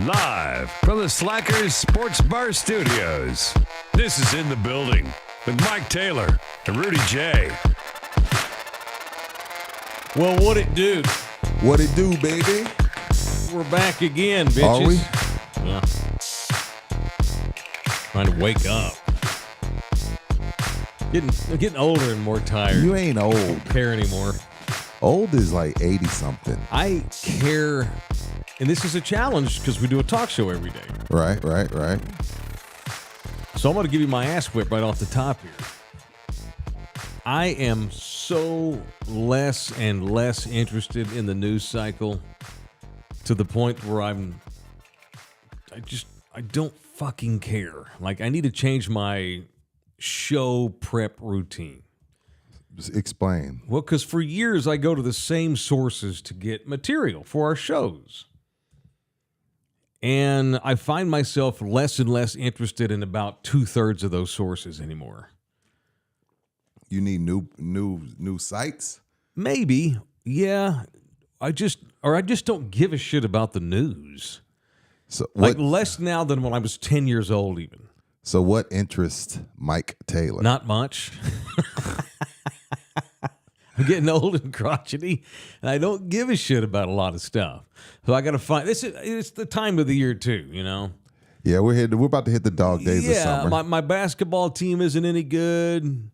Live from the Slackers Sports Bar Studios, this is In the Building with Mike Taylor and Rudy Jay. Well, what it do? What it do, baby? We're back again, bitches. Are we? Yeah. Trying to wake up. Getting older and more tired. You ain't old. Don't care anymore. Old is like 80-something. I care, and this is a challenge because we do a talk show every day. Right. So I'm going to give you my ass whip right off the top here. I am so less and less interested in the news cycle to the point where I don't fucking care. Like, I need to change my show prep routine. Explain. Well, because for years I go to the same sources to get material for our shows. And I find myself less and less interested in about 2/3 of those sources anymore. You need new sites? Maybe. Yeah. I just don't give a shit about the news. So Like less now than when I was 10 years old even. So what interests Mike Taylor? Not much. I'm getting old and crotchety, and I don't give a shit about a lot of stuff. So I got to find it's the time of the year too, you know. Yeah, we're about to hit the dog days of summer. Yeah, my basketball team isn't any good.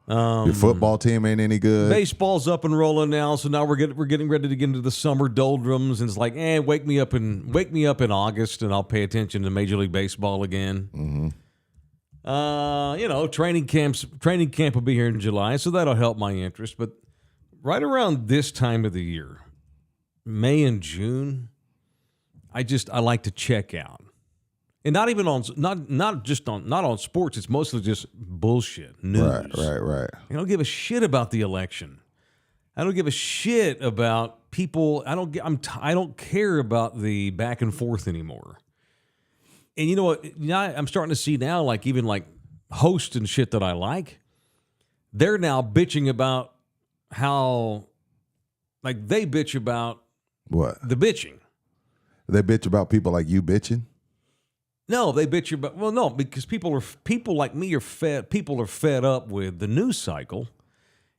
Your football team ain't any good. Baseball's up and rolling now, so now we're getting ready to get into the summer doldrums, and it's like, wake me up in August, and I'll pay attention to Major League Baseball again. Mm-hmm. Training camp will be here in July, so that'll help my interest. But right around this time of the year, May and June, I like to check out. And not even on not on sports. It's mostly just bullshit news. Right. I don't give a shit about the election. I don't give a shit about people. I don't care about the back and forth anymore. And you know what? Now I'm starting to see now, like even like hosts and shit that I like, they're now bitching about how, like they bitch about what the bitching. They bitch about people like you bitching. No, they bitch about because people like me are fed up with the news cycle,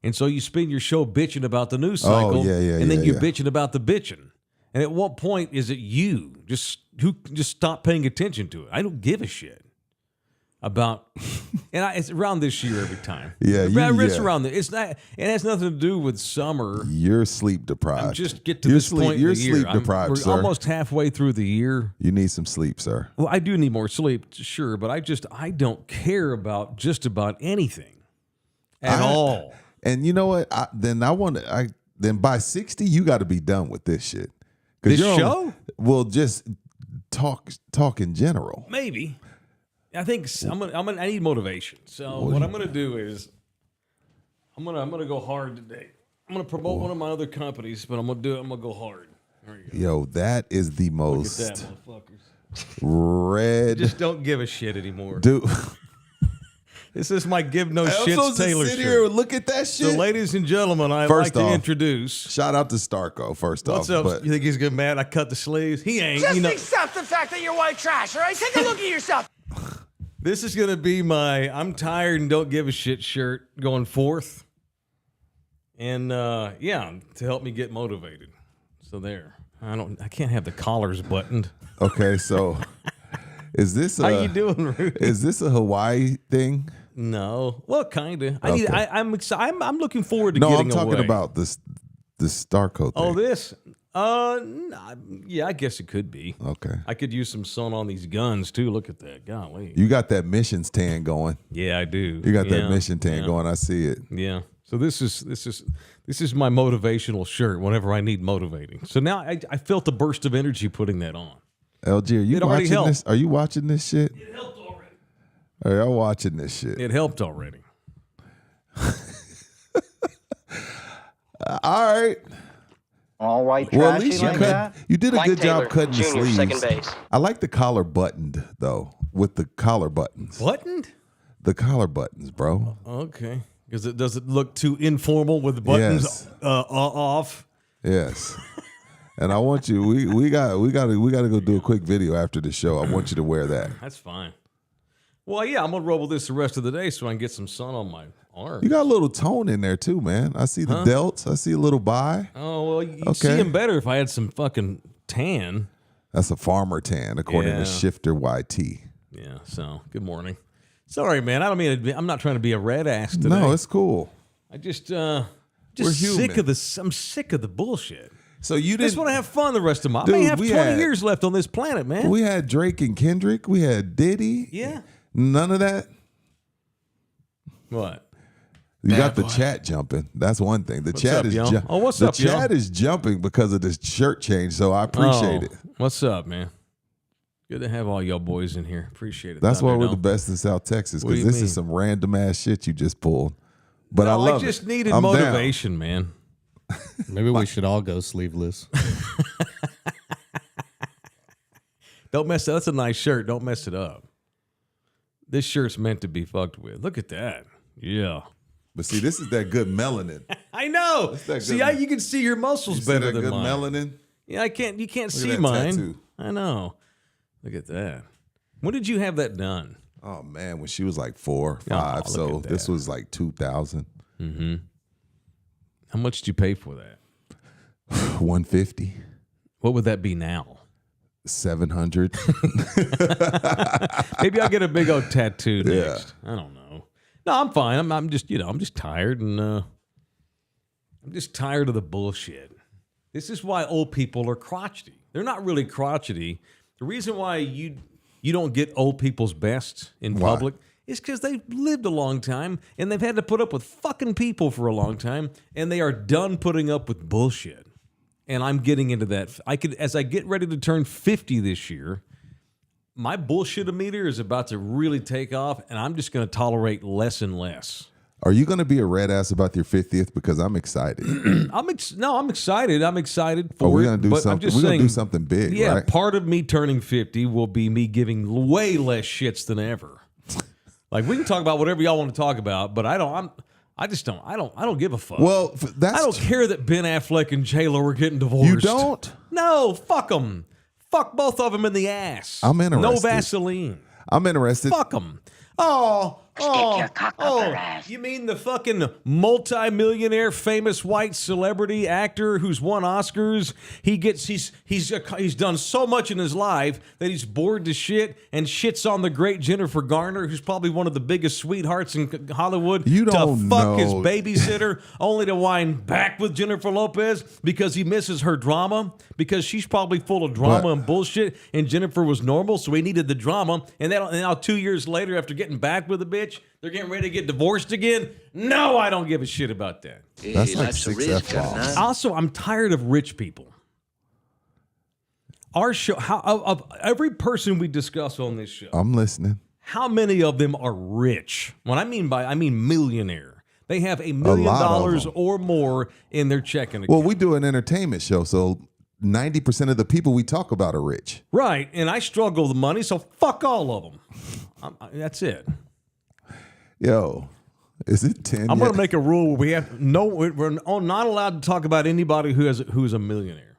and so you spend your show bitching about the news cycle, and then you're bitching about the bitching. And at what point is it you just stop paying attention to it? I don't give a shit. about, and it's around this year every time. Yeah, it's around this. It's not. It has nothing to do with summer. You're sleep deprived. I'm just get to this point. You're in the year. sleep deprived, We're sir. almost halfway through the year. You need some sleep, sir. Well, I do need more sleep, sure, but I don't care about just about anything at all. And you know what? Then by 60, you got to be done with this shit. This show? Well, just talk in general. Maybe. I think I need motivation. So what I'm gonna do is I'm gonna go hard today. I'm gonna promote one of my other companies, but I'm gonna go hard. There you go. Yo, that is the most Look at that, motherfuckers. red. Just don't give a shit anymore. Dude. This is my give no I'm shits supposed to Taylor sit shirt. here and look at that shit. So, ladies and gentlemen, I'd First like to off, introduce. Shout out to Starco, first What's off. up? You think he's good mad? I cut the sleeves. He ain't. Just accept the fact that you're white trash, all right? Take a look at yourself. This is going to be my I'm tired and don't give a shit shirt going forth. And to help me get motivated. So there. I can't have the collars buttoned. Okay, so is this How you doing, Rudy? Is this a Hawaii thing? No. Well, kind of. Okay. I'm excited. I'm looking forward to No, getting I'm talking away. about this Starco thing. Oh, this? Yeah, I guess it could be. Okay. I could use some sun on these guns too. Look at that. Golly. You got that missions tan going. Yeah, I do. You got that mission tan going. I see it. Yeah. So this is my motivational shirt whenever I need motivating. So now I felt a burst of energy putting that on. LG, are you It already watching helped. this? Are you watching this shit? It helped already. Are y'all watching this shit? It helped already. All right. All white Well, at trashy least you like cut. that? You did a Mike good Taylor, job cutting the Jr., sleeves. second base. I like the collar buttoned though, with the collar buttons. Buttoned? The collar buttons, bro. Okay. Because it doesn't look too informal with the buttons Yes. off. Yes. And I want you. We got to go do a quick video after the show. I want you to wear that. That's fine. Well, yeah, I'm gonna roll with this the rest of the day so I can get some sun on my arm. You got a little tone in there too, man. I see the delts. I see a little bi. Oh well, you'd Okay. see him better if I had some fucking tan. That's a farmer tan, according Yeah. to Shifter YT. Yeah. So good morning. Sorry, man. I don't mean to be, I'm not trying to be a red ass today. No, it's cool. I just We're sick human. of this. I'm sick of the bullshit. So you I just didn't. want to have fun the rest of my. I Dude, may have we 20 had- years left on this planet, man. We had Drake and Kendrick. We had Diddy. Yeah. None of that. What? You got the chat jumping. That's one thing. The chat up, is y'all? Oh, what's the up, y'all? chat is jumping because of this shirt change. So I appreciate it. What's up, man? Good to have all y'all boys in here. Appreciate it. That's why we're Thunderdome. the best in South Texas, What do because you this mean? is some random ass shit you just pulled. But I No, love I just it. needed I'm down. motivation, man. Maybe we should all go sleeveless. Don't mess. That's a nice shirt. Don't mess it up. This shirt's meant to be fucked with. Look at that. Yeah. But see, this is that good melanin. I know. that See, good- you can see your muscles You see better that than good mine. melanin? Yeah, I can't. You can't Look at see that mine. tattoo. I know. Look at that. When did you have that done? Oh man, when she was like 4, Oh, 5. look So at this that. was like 2000. How much did you pay for that? 150, What would that be now? 700. Maybe I'll get a big old tattoo Yeah. next. I don't know. No, I'm fine. I'm just, I'm just tired, and I'm just tired of the bullshit. This is why old people are crotchety. They're not really crotchety. The reason why you don't get old people's best in Why? public is because they've lived a long time and they've had to put up with fucking people for a long time, and they are done putting up with bullshit. And I'm getting into that. As I get ready to turn 50 this year, my bullshit meter is about to really take off, and I'm just going to tolerate less and less. Are you going to be a red ass about your 50th? Because I'm excited. I'm excited. I'm excited for Oh, we're it. going to do but I'm something. just We're going saying, to do something big, yeah, right? part of me turning 50 will be me giving way less shits than ever. Like, we can talk about whatever y'all want to talk about, but I don't give a fuck. Well, that's I don't care that Ben Affleck and J-Lo are getting divorced. You don't? No, fuck them. Fuck both of them in the ass. I'm interested. No Vaseline. I'm interested. Fuck them. Oh, Stick your cock up her ass. You mean the fucking multi-millionaire, famous white celebrity actor who's won Oscars? He's done so much in his life that he's bored to shit and shits on the great Jennifer Garner, who's probably one of the biggest sweethearts in Hollywood. You don't to fuck know. his babysitter, only to wind back with Jennifer Lopez because he misses her drama, because she's probably full of drama and bullshit, and Jennifer was normal, so he needed the drama. And now 2 years later, after getting back with the bitch, they're getting ready to get divorced again? No, I don't give a shit about that. That's like 6 F-bombs. Also, I'm tired of rich people. Our show, of every person we discuss on this show, I'm listening. how many of them are rich? What I mean millionaire. They have $1 million them. or more in their checking account. Well, we do an entertainment show, so 90% of the people we talk about are rich. Right, and I struggle with money, so fuck all of them. That's it. Yo, is it 10 I'm yet? going to make a rule where we're not allowed to talk about anybody who's a millionaire.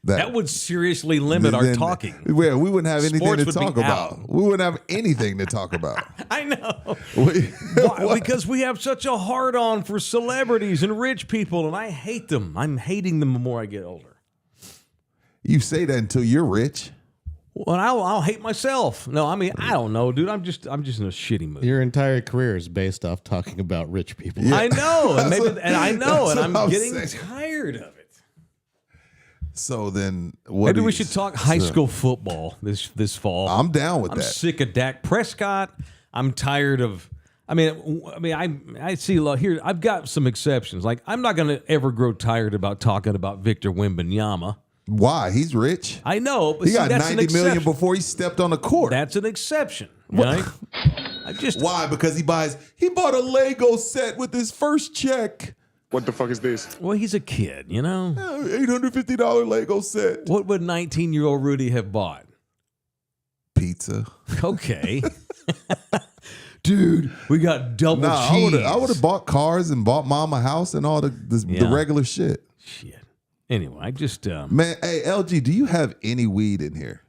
That would seriously limit our talking. Well, we wouldn't have anything Sports to would talk be about. out. We wouldn't have anything to talk about. I know. Why? Because we have such a hard-on for celebrities and rich people, and I hate them. I'm hating them the more I get older. You say that until you're rich. Well, I'll hate myself. No, I mean, I don't know, dude. I'm just in a shitty mood. Your entire career is based off talking about rich people. Yeah. I know, and I'm what I'm getting saying. tired of it. So then, what? Maybe we should talk high school football this fall. I'm down with I'm that. sick of Dak Prescott. I'm tired of. I see. Look, here, I've got some exceptions. Like, I'm not going to ever grow tired about talking about Victor Wembanyama. Why? He's rich. I know, but He got that's 90 an million exception. before he stepped on the court. That's an exception, right? Why? Because he bought a Lego set with his first check. What the fuck is this? Well, he's a kid, you know. $850 Lego set. What would 19-year-old Rudy have bought? Pizza. Okay. Dude, we got double Nah, cheese. I would have bought cars and bought mom a house and all the regular shit. Shit. Anyway, I just Man, hey, LG, do you have any weed in here?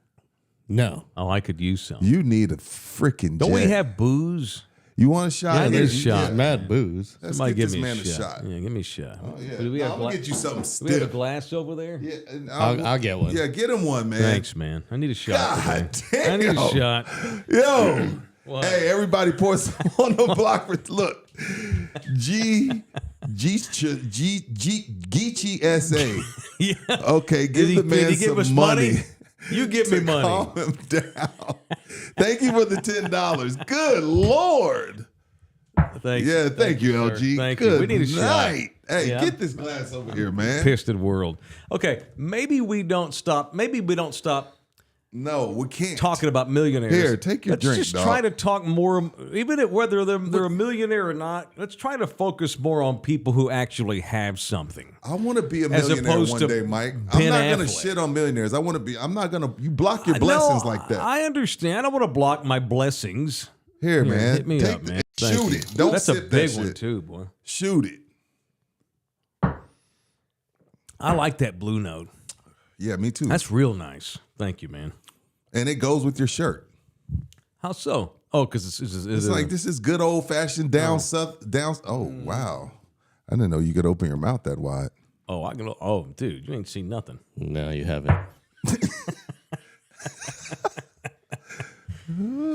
No. Oh, I could use some. You need a freaking Don't we jet. have booze? You want a shot? Yeah, I need a There's shot. mad booze. Let's Somebody get give this me man a shot. Yeah, give me a shot. Oh, yeah. Do we have I'm going to get you something we have a stiff. glass over there? Yeah, and I'll get one. Yeah, get him one, man. Thanks, man. I need a shot. God today. I need a damn. shot. Yo. What? Hey, everybody pour some on the block for look. Geechee SA. Yeah. Okay, give the man did he give some us money. You give me to money. Calm him down. Thank you for the $10. Good Lord. Thanks. Yeah, thank you, sir. LG. Thank Good you. We need a shot. night. Hey, Yeah. get this glass over here, man. Pissed world. Okay, maybe we don't stop. No, we can't. Talking about millionaires. Here, take your let's drink, just dog. try to talk more, even at whether they're a millionaire or not. Let's try to focus more on people who actually have something. I want to be a As millionaire opposed one to day, Mike. I'm Ben not going to Affleck. shit on millionaires. I'm not going to, you block your blessings No, like that. I understand. I don't want to block my blessings. Here, man. Hit me Take up, the- man. Thank Shoot you. it. Don't That's a sip big that one shit. too, boy. Shoot it. I like that blue note. Yeah, me too. That's real nice. Thank you, man. And it goes with your shirt. How so? Oh, because It's like this is good old fashioned down south down. Oh wow, I didn't know you could open your mouth that wide. Oh, I can. Oh, dude, you ain't seen nothing. No, you haven't.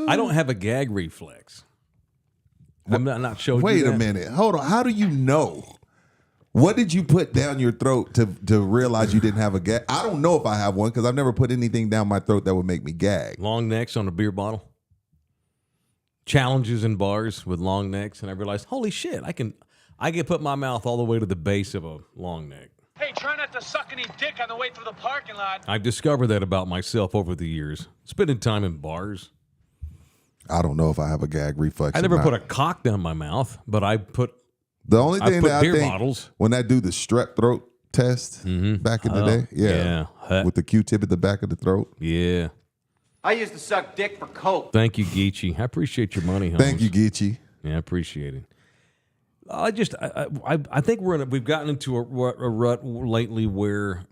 I don't have a gag reflex. I'm not showing. Wait you a that. minute, hold on. How do you know? What did you put down your throat to realize you didn't have a gag? I don't know if I have one because I've never put anything down my throat that would make me gag. Long necks on a beer bottle. Challenges in bars with long necks, and I realized, holy shit, I can put my mouth all the way to the base of a long neck. Hey, try not to suck any dick on the way through the parking lot. I've discovered that about myself over the years. Spending time in bars. I don't know if I have a gag reflex. I or never not. put a cock down my mouth, but I put. The only I thing put that I beer think bottles. when I do the strep throat test back in the day, yeah. with the Q-tip at the back of the throat. Yeah. I used to suck dick for coke. Thank you, Geechee. I appreciate your money, Holmes. Thank you, Geechee. Yeah, I appreciate it. I think we've gotten into a rut lately where,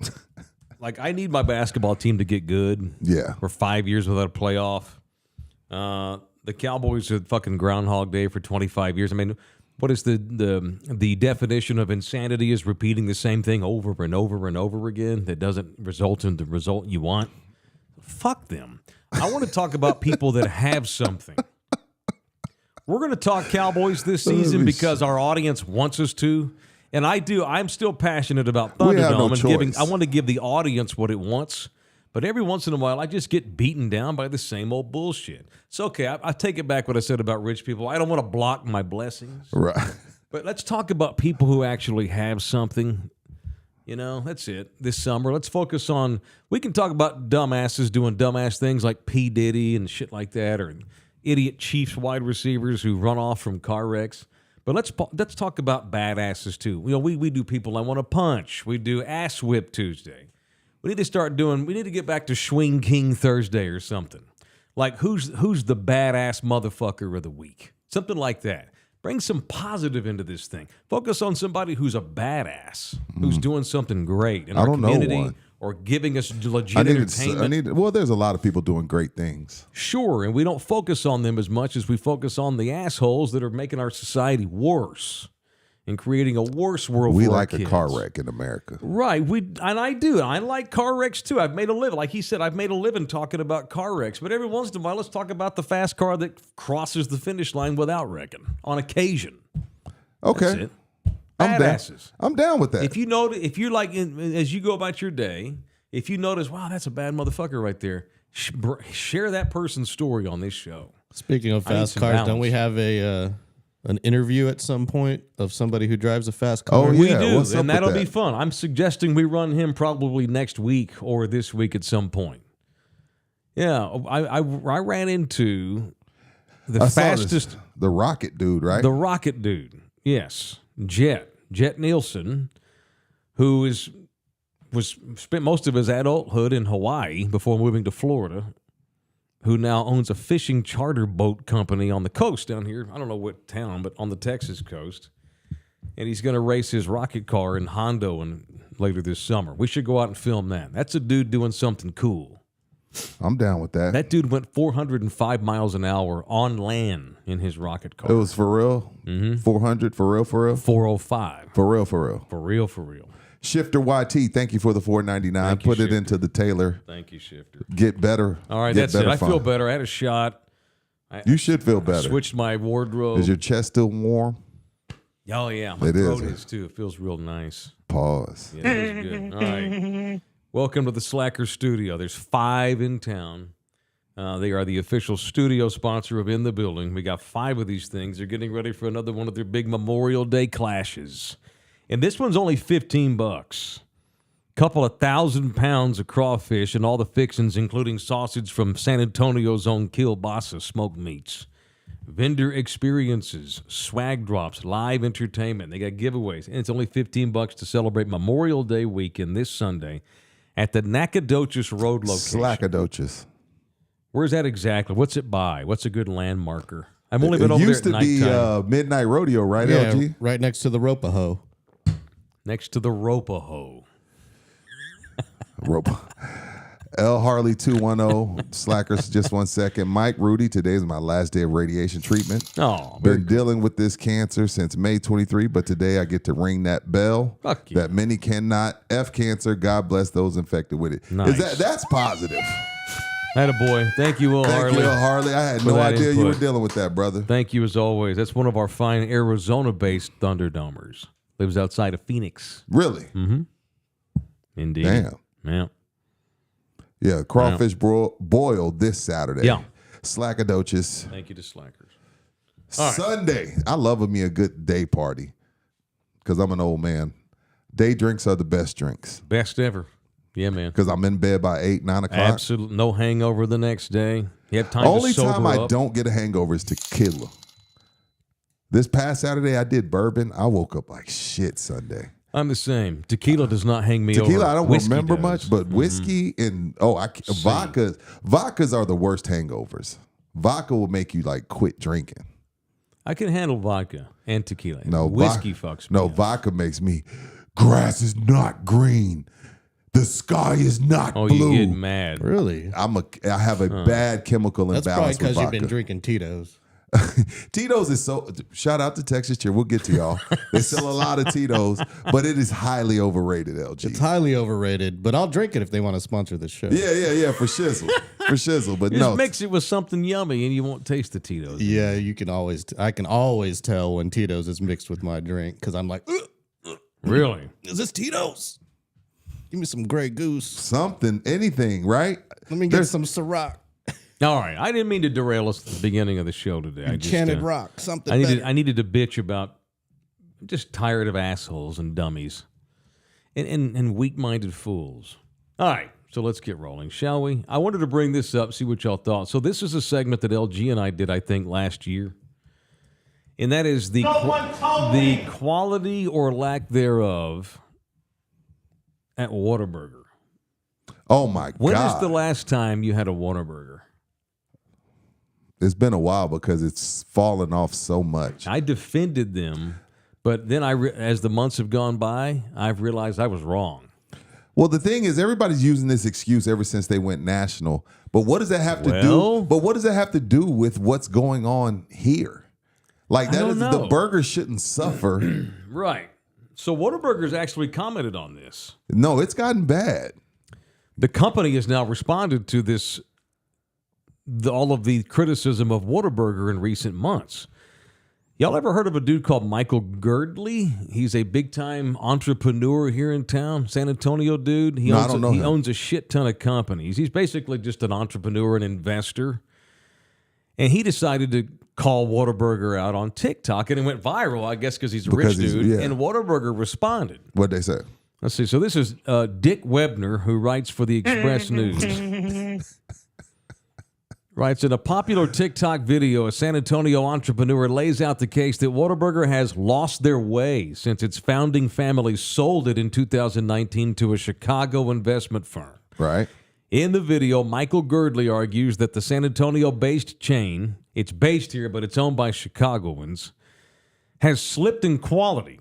like, I need my basketball team to get good. Yeah. For 5 years without a playoff. The Cowboys are fucking Groundhog Day for 25 years. I mean, what is the definition of insanity is repeating the same thing over and over and over again that doesn't result in the result you want? Fuck them. I want to talk about people that have something. We're going to talk Cowboys this season because our audience wants us to. And I do. I'm still passionate about Thunderdome and I want to give the audience what it wants. But every once in a while, I just get beaten down by the same old bullshit. It's okay. I take it back what I said about rich people. I don't want to block my blessings. Right. But let's talk about people who actually have something. You know, that's it. This summer, let's focus on, we can talk about dumbasses doing dumbass things like P. Diddy and shit like that, or idiot Chiefs wide receivers who run off from car wrecks. But let's talk about badasses too. You know, we do people I want to punch. We do ass whip Tuesday. We need to get back to Swing King Thursday or something. Like who's the badass motherfucker of the week? Something like that. Bring some positive into this thing. Focus on somebody who's a badass, who's doing something great in our community or giving us legit entertainment. Well, there's a lot of people doing great things. Sure, and we don't focus on them as much as we focus on the assholes that are making our society worse and creating a worse world for our kids. We like a car wreck in America. Right. And I do. I like car wrecks, too. I've made a living. Like he said, I've made a living talking about car wrecks. But every once in a while, let's talk about the fast car that crosses the finish line without wrecking on occasion. Okay. That's it. Badasses. I'm down with that. If you like, as you go about your day, if you notice, wow, that's a bad motherfucker right there, share that person's story on this show. Speaking of fast cars, don't we have an interview at some point of somebody who drives a fast car? Oh, we yeah. do, and that'll be fun. I'm suggesting we run him probably next week or this week at some point. Yeah, I ran into the fastest... The rocket dude, right? The rocket dude, yes. Jet Nielsen, who spent most of his adulthood in Hawaii before moving to Florida, who now owns a fishing charter boat company on the coast down here. I don't know what town, but on the Texas coast. And he's going to race his rocket car in Hondo later this summer. We should go out and film that. That's a dude doing something cool. I'm down with that. That dude went 405 miles an hour on land in his rocket car. It was for real? Mm-hmm. 400 for real? 405. For real? For real. Shifter YT, thank you for the $4.99. Put it into the Taylor. Thank you, Shifter. Get better. All right, that's it. I feel better. I had a shot. You should feel better. I switched my wardrobe. Is your chest still warm? Oh, yeah. My throat is, too. It feels real nice. Pause. Yeah, it feels good. All right. Welcome to the Slacker Studio. There's 5 in town. They are the official studio sponsor of In the Building. We got 5 of these things. They're getting ready for another one of their big Memorial Day clashes. And this one's only $15. Couple of 1,000 pounds of crawfish and all the fixings, including sausage from San Antonio's own Kielbasa smoked meats. Vendor experiences, swag drops, live entertainment. They got giveaways. And it's only $15 to celebrate Memorial Day weekend this Sunday at the Nacogdoches Road location. Slackadocious. Where's that exactly? What's it by? What's a good landmarker? I've only been over there at nighttime. It used to be Midnight Rodeo, right, Yeah, LG? right next to the Ropahoe. Next to the Ropahoe. L Harley 210 Slackers. Just 1 second. Mike, Rudy. Today is my last day of radiation treatment. Oh, been dealing with this cancer since May 23, but today I get to ring that bell. Fuck yeah. That many cannot. F cancer. God bless those infected with it. Nice. That's positive. Attaboy. Thank you, Will Harley. Thank you, L Harley. I had no idea you were dealing with that, brother. Thank you as always. That's one of our fine Arizona-based Thunderdomers. Lives outside of Phoenix. Really? Mm-hmm. Indeed. Damn. Yeah. Yeah, crawfish boiled this Saturday. Yeah. Slackadocious. Thank you to Slackers. Sunday. I love me a good day party because I'm an old man. Day drinks are the best drinks Best ever. Yeah, man. because I'm in bed by 8, 9 o'clock. Absolutely. No hangover the next day. You have time Only to sober time I up. don't get a hangover is tequila. This past Saturday, I did bourbon. I woke up like shit Sunday. I'm the same. Tequila does not hang me over. Tequila, I don't Whiskey remember does. much, but whiskey and vodkas are the worst hangovers. Vodka will make you like quit drinking. I can handle vodka and tequila. No, whiskey fucks me. No, up. vodka makes me. Grass is not green. The sky is not Oh, blue. you get mad. Really? I have a bad chemical That's probably imbalance with because you've vodka. been drinking Tito's. Tito's is so. Shout out to Texas Cheer. We'll get to y'all. They sell a lot of Tito's, but it is highly overrated. LG. It's highly overrated, but I'll drink it if they want to sponsor the show. Yeah, for shizzle, But Just no, mix it with something yummy, and you won't taste the Tito's. Yeah, you can always. I can always tell when Tito's is mixed with my drink because I'm like, Really? is this Tito's? Give me some Grey Goose. something, anything, right? Let me get some Ciroc. All right. I didn't mean to derail us at the beginning of the show today. Enchanted Rock. Something I needed to bitch about just tired of assholes and dummies and weak-minded fools. All right. So let's get rolling, shall we? I wanted to bring this up, see what y'all thought. So this is a segment that LG and I did, I think, last year. And that is the quality or lack thereof at Whataburger. Oh my When God! is the last time you had a Whataburger? It's been a while because it's fallen off so much. I defended them, but then as the months have gone by, I've realized I was wrong. Well, the thing is, everybody's using this excuse ever since they went national. But what does that have to do? But what does that have to do with what's going on here? Like that is the burger shouldn't suffer. Right. So Whataburger's actually commented on this. No, it's gotten bad. The company has now responded to this, all of the criticism of Whataburger in recent months. Y'all ever heard of a dude called Michael Girdley? He's a big-time entrepreneur here in town, San Antonio dude. He owns a shit ton of companies. He's basically just an entrepreneur and investor. And he decided to call Whataburger out on TikTok, and it went viral, I guess, because he's a rich dude. Yeah. And Whataburger responded. What'd they say? Let's see. So this is Dick Webner, who writes for the Express News. Writes, in a popular TikTok video, a San Antonio entrepreneur lays out the case that Whataburger has lost their way since its founding family sold it in 2019 to a Chicago investment firm. Right. In the video, Michael Girdley argues that the San Antonio-based chain, it's based here, but it's owned by Chicagoans, has slipped in quality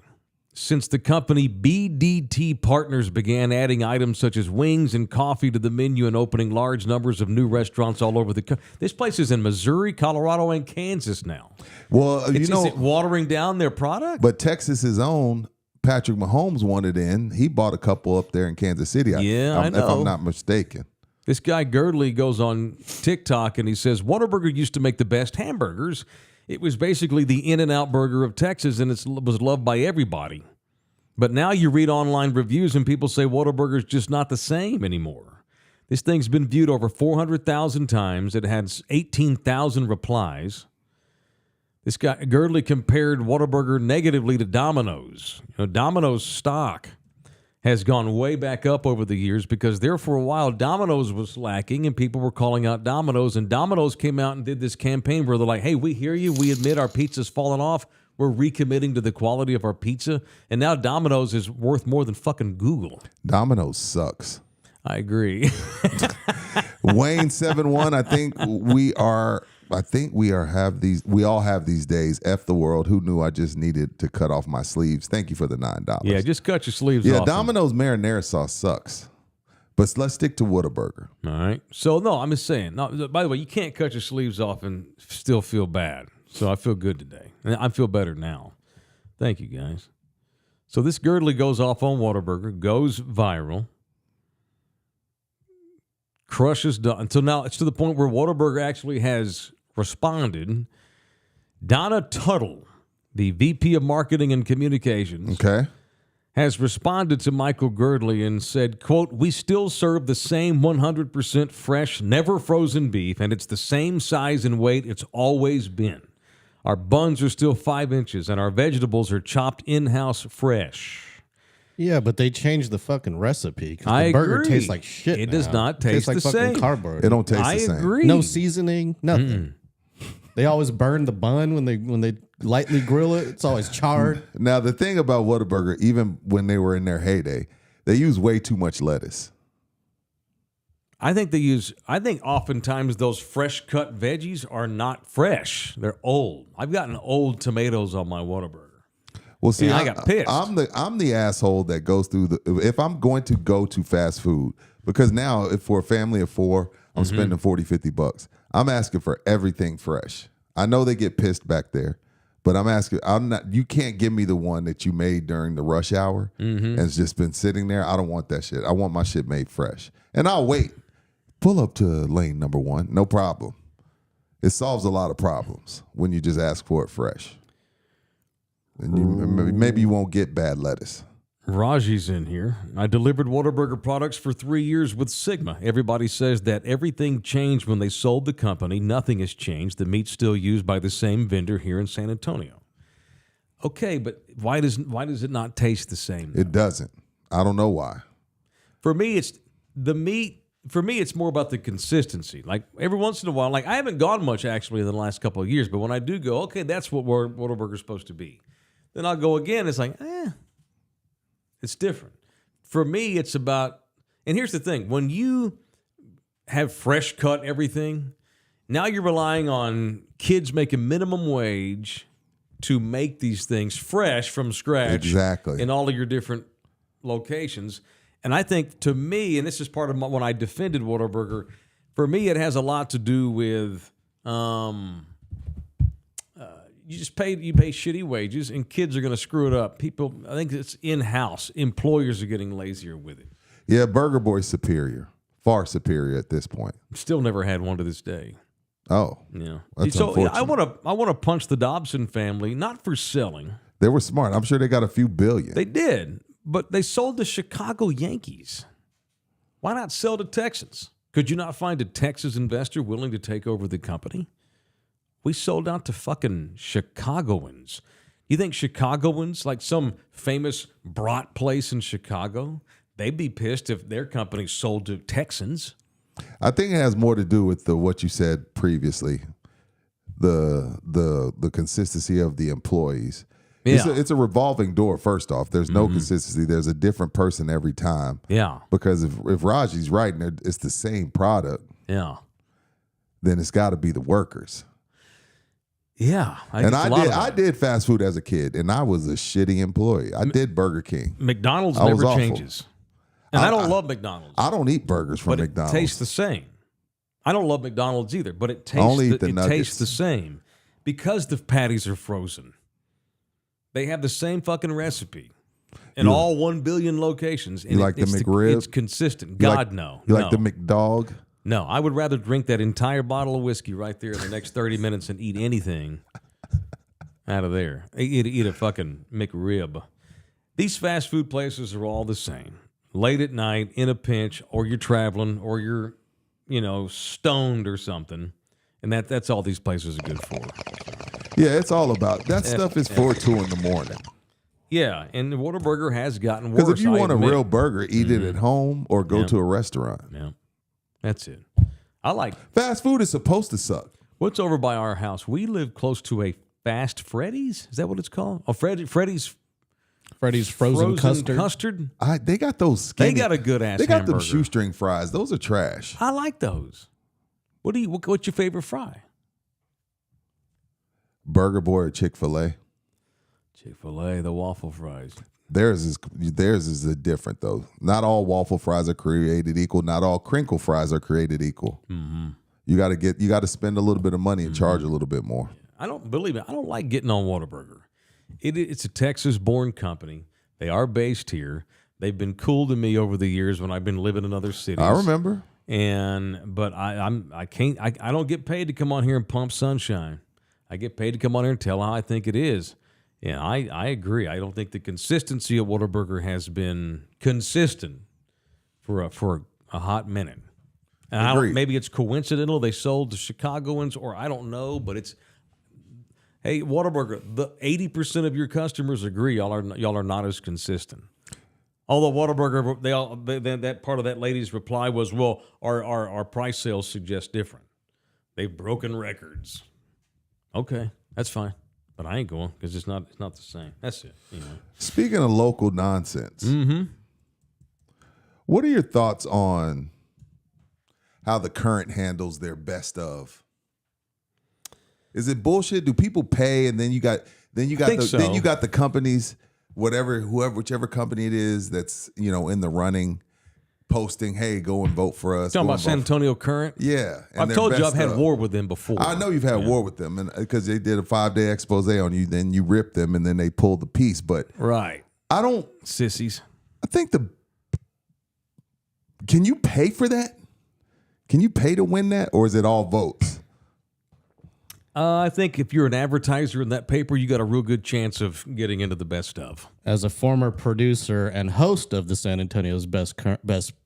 since the company BDT Partners began adding items such as wings and coffee to the menu and opening large numbers of new restaurants all over the country. This place is in Missouri, Colorado, and Kansas now. Well, Is it watering down their product? But Texas's own Patrick Mahomes wanted in. He bought a couple up there in Kansas City. I know. If I'm not mistaken. This guy Girdley goes on TikTok and he says, Whataburger used to make the best hamburgers. It was basically the In-N-Out burger of Texas, and it was loved by everybody. But now you read online reviews and people say Whataburger's just not the same anymore. This thing's been viewed over 400,000 times. It had 18,000 replies. This guy Girdley compared Whataburger negatively to Domino's. Domino's stock has gone way back up over the years because there for a while Domino's was lacking and people were calling out Domino's, and Domino's came out and did this campaign where they're like, hey, we hear you. We admit our pizza's fallen off. We're recommitting to the quality of our pizza. And now Domino's is worth more than fucking Google. Domino's sucks. I agree. Wayne71, we all have these days. F the world. Who knew I just needed to cut off my sleeves? Thank you for the $9. Yeah, just cut your sleeves off. Yeah, Domino's marinara sauce sucks. But let's stick to Whataburger. All right. So, no, I'm just saying. No, by the way, you can't cut your sleeves off and still feel bad. So I feel good today. I feel better now. Thank you, guys. So this Girdley goes off on Whataburger, goes viral, crushes until now. It's to the point where Whataburger actually has responded. Donna Tuttle, the VP of Marketing and Communications, has responded to Michael Girdley and said, quote, we still serve the same 100% fresh, never frozen beef, and it's the same size and weight it's always been. Our buns are still 5 inches, and our vegetables are chopped in-house fresh. Yeah, but they changed the fucking recipe. I the burger agree. tastes like shit. It now. does not taste like the fucking same. Cardboard. It don't taste the same. I agree. No seasoning, nothing. They always burn the bun when they lightly grill it. It's always charred. Now, the thing about Whataburger, even when they were in their heyday, they use way too much lettuce. I think oftentimes those fresh cut veggies are not fresh. They're old. I've gotten old tomatoes on my Whataburger. Well, see, and I got pissed. I'm the asshole that goes through if I'm going to go to fast food, because now if for a family of 4, I'm spending $40-$50. I'm asking for everything fresh. I know they get pissed back there, but you can't give me the one that you made during the rush hour and it's just been sitting there. I don't want that shit. I want my shit made fresh. And I'll wait. Pull up to lane number 1. No problem. It solves a lot of problems when you just ask for it fresh. And maybe you won't get bad lettuce. Raji's in here. I delivered Whataburger products for 3 years with Sigma. Everybody says that everything changed when they sold the company. Nothing has changed. The meat's still used by the same vendor here in San Antonio. Okay, but why does it not taste the same? It doesn't. I don't know why. For me, it's the meat. For me, it's more about the consistency. Like every once in a while, like I haven't gone much actually in the last couple of years, but when I do go, okay, that's what Whataburger's supposed to be. Then I'll go again. It's like, it's different. For me, it's about, and here's the thing. When you have fresh cut everything, now you're relying on kids making minimum wage to make these things fresh from scratch. Exactly. In all of your different locations. And I think to me, and this is part of when I defended Whataburger, for me, it has a lot to do with you pay shitty wages, and kids are going to screw it up. People, I think it's in-house. Employers are getting lazier with it. Yeah, Burger Boy's superior, far superior at this point. Still never had one to this day. Oh, yeah. That's so unfortunate. I want to punch the Dobson family, not for selling. They were smart. I'm sure they got a few billion. They did, but they sold to Chicago Yankees. Why not sell to Texans? Could you not find a Texas investor willing to take over the company? We sold out to fucking Chicagoans. You think Chicagoans, like some famous brat place in Chicago, they'd be pissed if their company sold to Texans? I think it has more to do with what you said previously, the consistency of the employees. Yeah. It's a revolving door. First off, there's no consistency. There's a different person every time. Yeah. Because if Raji's right and it's the same product, Yeah. then it's got to be the workers. Yeah. I did fast food as a kid, and I was a shitty employee. I did Burger King. McDonald's I was never awful. changes. And I don't love McDonald's. I don't eat burgers from but McDonald's. It tastes the same. I don't love McDonald's either, but it tastes the same because the patties are frozen. They have the same fucking recipe in all 1 billion locations. And you like the McRib? It's consistent. No. You like the McDog? No, I would rather drink that entire bottle of whiskey right there in the next 30 minutes and eat anything out of there. Eat a fucking McRib. These fast food places are all the same. Late at night, in a pinch, or you're traveling, or you're, stoned or something. And that's all these places are good for. Yeah, it's all about that stuff is for 2 in the morning. Yeah, and Whataburger has gotten worse. Because if you want a real burger, eat it at home or go to a restaurant. Yeah, that's it. I like fast food is supposed to suck. What's over by our house? We live close to a Fast Freddy's. Is that what it's called? Oh, Freddy's frozen custard. They got those skinny. They got a good ass. They got hamburger. them shoestring fries. Those are trash. I like those. What's your favorite fry? Burger Boy or Chick-fil-A? Chick-fil-A, the waffle fries. Theirs is different though. Not all waffle fries are created equal. Not all crinkle fries are created equal. Mm-hmm. You got to spend a little bit of money and charge a little bit more. I don't like getting on Whataburger. It's a Texas-born company. They are based here. They've been cool to me over the years when I've been living in other cities. I remember. But I don't get paid to come on here and pump sunshine. I get paid to come on here and tell how I think it is. Yeah, I agree. I don't think the consistency of Whataburger has been consistent for a hot minute. And maybe it's coincidental they sold to Chicagoans, or I don't know, but hey, Whataburger, the 80% of your customers agree y'all are not as consistent. Although Whataburger, that part of that lady's reply was, well, our price sales suggest different. They've broken records. Okay, that's fine. But I ain't going because it's not the same. That's it. Speaking of local nonsense, what are your thoughts on how the Current handles their best of? Is it bullshit? Do people pay and then Then you got then you got the companies, whichever company it is that's in the running, posting, hey, go and vote for us. Talking about San Antonio Current? Yeah. I've told you I've had war with them before. I know you've had war with them, and because they did a 5-day expose on you, then you ripped them, and then they pulled the piece. But right, I don't sissies. I think can you pay for that? Can you pay to win that, or is it all votes? I think if you're an advertiser in that paper, you got a real good chance of getting into the best of. As a former producer and host of the San Antonio's best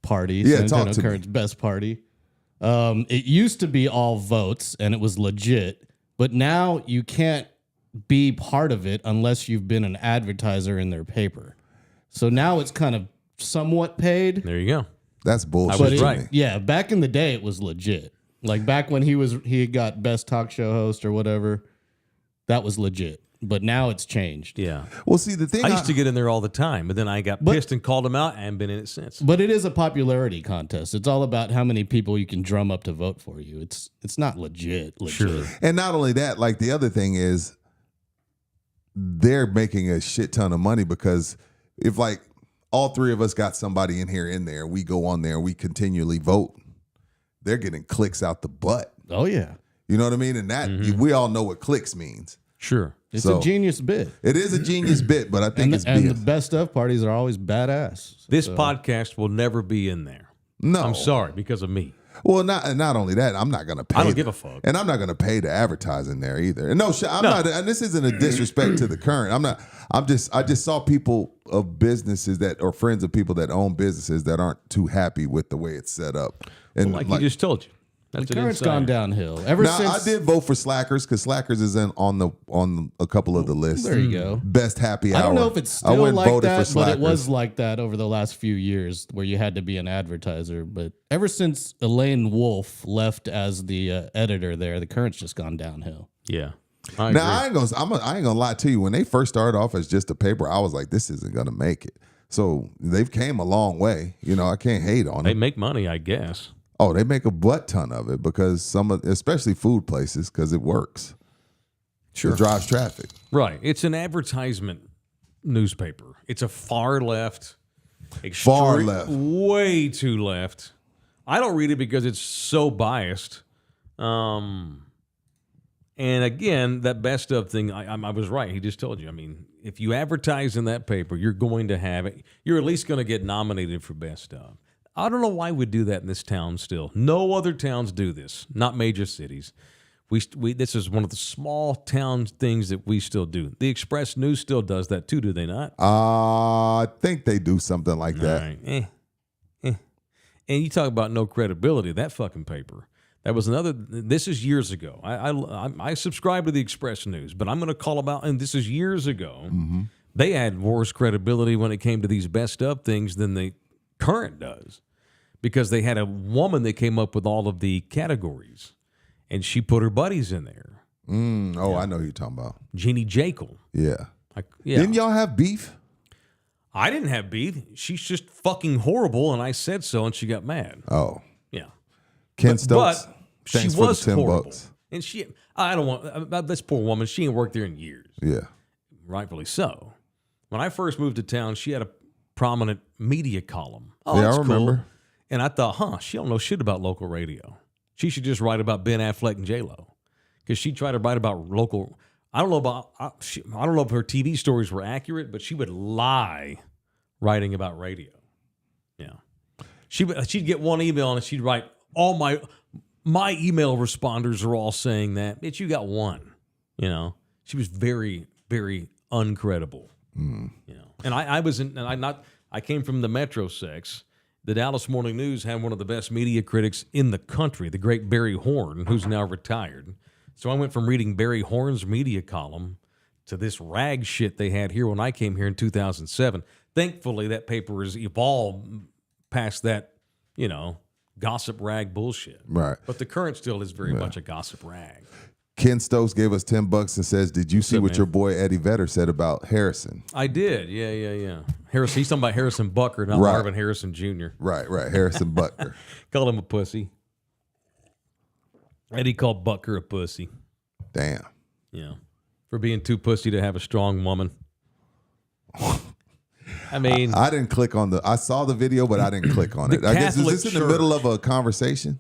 party, San Antonio Current's best party, it used to be all votes and it was legit, but now you can't be part of it unless you've been an advertiser in their paper. So now it's kind of somewhat paid. There you go. That's bullshit. Right. Yeah, back in the day, it was legit. Like back when he got best talk show host or whatever, that was legit. But now it's changed. Yeah. Well, see, the thing I used to get in there all the time, but then I got pissed and called him out and been in it since. But it is a popularity contest. It's all about how many people you can drum up to vote for you. It's not legit. Sure. And not only that, like the other thing is they're making a shit ton of money because if like all three of us got somebody in there, we go on there, we continually vote. They're getting clicks out the butt. Oh, yeah. You know what I mean? And that we all know what clicks means. Sure. It's a genius bit. It is a genius bit, but I think it's and the best of parties are always badass. This podcast will never be in there. No. I'm sorry, because of me. Well, not only that, I'm not going to pay. I don't give a fuck. And I'm not going to pay to advertise in there either. And I'm not, and this isn't a disrespect to the Current. I just saw people of businesses or friends of people that own businesses that aren't too happy with the way it's set up. And like you just told you. The Current's gone downhill. I did vote for Slackers because Slackers is on a couple of the lists. There you go. Best happy hour. I don't know if it's still like that, but it was like that over the last few years where you had to be an advertiser. But ever since Elaine Wolf left as the editor there, the Current's just gone downhill. Yeah. Now I ain't gonna lie to you. When they first started off as just a paper, I was like, this isn't gonna make it. So they've came a long way. I can't hate on them. They make money, I guess. Oh, they make a butt ton of it because especially food places, because it works. Sure. It drives traffic. Right. It's an advertisement newspaper. It's a far left. Way too left. I don't read it because it's so biased. And again, that best of thing, I was right. He just told you. I mean, if you advertise in that paper, you're going to have it. You're at least going to get nominated for best of. I don't know why we do that in this town still. No other towns do this, not major cities. This is one of the small town things that we still do. The Express News still does that too, do they not? I think they do something like that. Right. And you talk about no credibility. That fucking paper. That was another. This is years ago. I subscribe to the Express News, but I'm going to call them out. And this is years ago. Mm-hmm. They had worse credibility when it came to these best of things than the Current does, because they had a woman that came up with all of the categories, and she put her buddies in there. I know who you're talking about. Jeannie Jekyll. Yeah. Didn't y'all have beef? I didn't have beef. She's just fucking horrible, and I said so, and she got mad. Oh. Yeah. Ken Stokes. But Thanks she for was the $10. horrible. And I don't want, this poor woman, she ain't worked there in years. Yeah. Rightfully so. When I first moved to town, she had a prominent media column. Oh, yeah, I remember. Cool. And I thought, she don't know shit about local radio. She should just write about Ben Affleck and J-Lo, because she tried to write about local. I don't know if her TV stories were accurate, but she would lie writing about radio. Yeah, she'd get one email and she'd write, all my email responders are all saying that. Bitch, you got one. She was very, very uncredible. And I came from the Metro Sex. The Dallas Morning News had one of the best media critics in the country, the great Barry Horn, who's now retired. So I went from reading Barry Horn's media column to this rag shit they had here when I came here in 2007. Thankfully, that paper has evolved past that, gossip rag bullshit. Right. But the Current still is very much a gossip rag. Ken Stokes gave us $10 and says, "Did you see what your boy Eddie Vedder said about Harrison?" I did. Yeah. Harrison. He's talking about Harrison Butker, not Marvin Harrison Jr. Right. Harrison Butker. Called him a pussy. Eddie called Butker a pussy. Damn. Yeah. for being too pussy to have a strong woman. I mean, I didn't click on I saw the video, but I didn't click on it. I guess, is this in the middle of a conversation?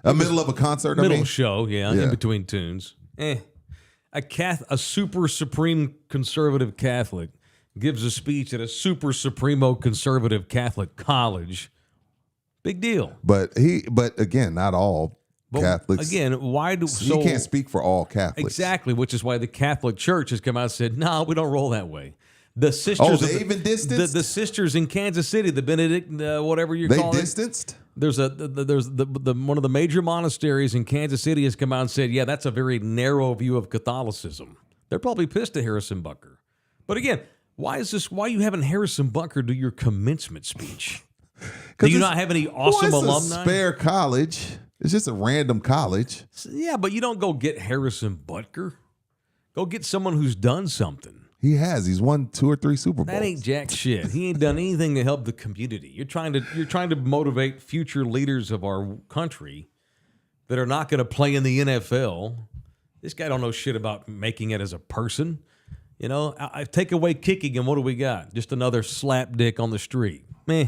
Middle of a concert? Middle show, in between tunes. A super supreme conservative Catholic gives a speech at a super supremo conservative Catholic college. Big deal. But again, not all Catholics. Again, why do you can't speak for all Catholics? Exactly, which is why the Catholic Church has come out and said, "No, we don't roll that way." The sisters, even distanced? The sisters in Kansas City, the Benedict, whatever you call it. They distanced? There's one of the major monasteries in Kansas City has come out and said, "Yeah, that's a very narrow view of Catholicism." They're probably pissed at Harrison Butker. But again, why are you having Harrison Butker do your commencement speech? Do you not have any awesome alumni? A spare college. It's just a random college. Yeah, but you don't go get Harrison Butker. Go get someone who's done something. He has. He's won 2 or 3 Super Bowls. That ain't jack shit. He ain't done anything to help the community. You're trying to motivate future leaders of our country that are not going to play in the NFL. This guy don't know shit about making it as a person. You know, I take away kicking, and what do we got? Just another slap dick on the street. Meh.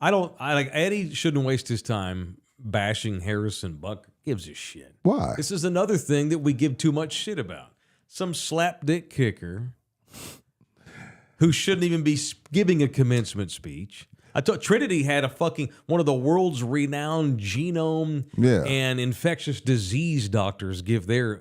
Eddie shouldn't waste his time bashing Harrison Butker. Gives a shit. Why? This is another thing that we give too much shit about. Some slap dick kicker who shouldn't even be giving a commencement speech. I thought Trinity had one of the world's renowned genome and infectious disease doctors give their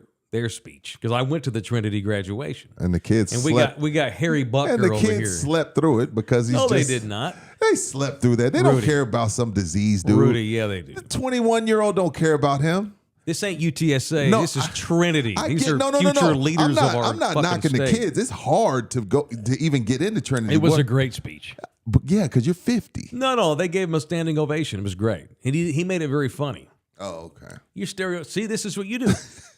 speech, because I went to the Trinity graduation, and the kids we got Harry Butker and the over kids here. Slept through it because they did not. They slept through that. They don't care about some disease, dude. Rudy, yeah, they do. The 21-year-old don't care about him. This ain't UTSA. This is Trinity. These are no. future leaders of our I'm not knocking state. the kids. It's hard to even get into Trinity. It was a great speech. But yeah, because you're 50. No, they gave him a standing ovation. It was great. And he made it very funny. Oh, okay. See, this is what you do.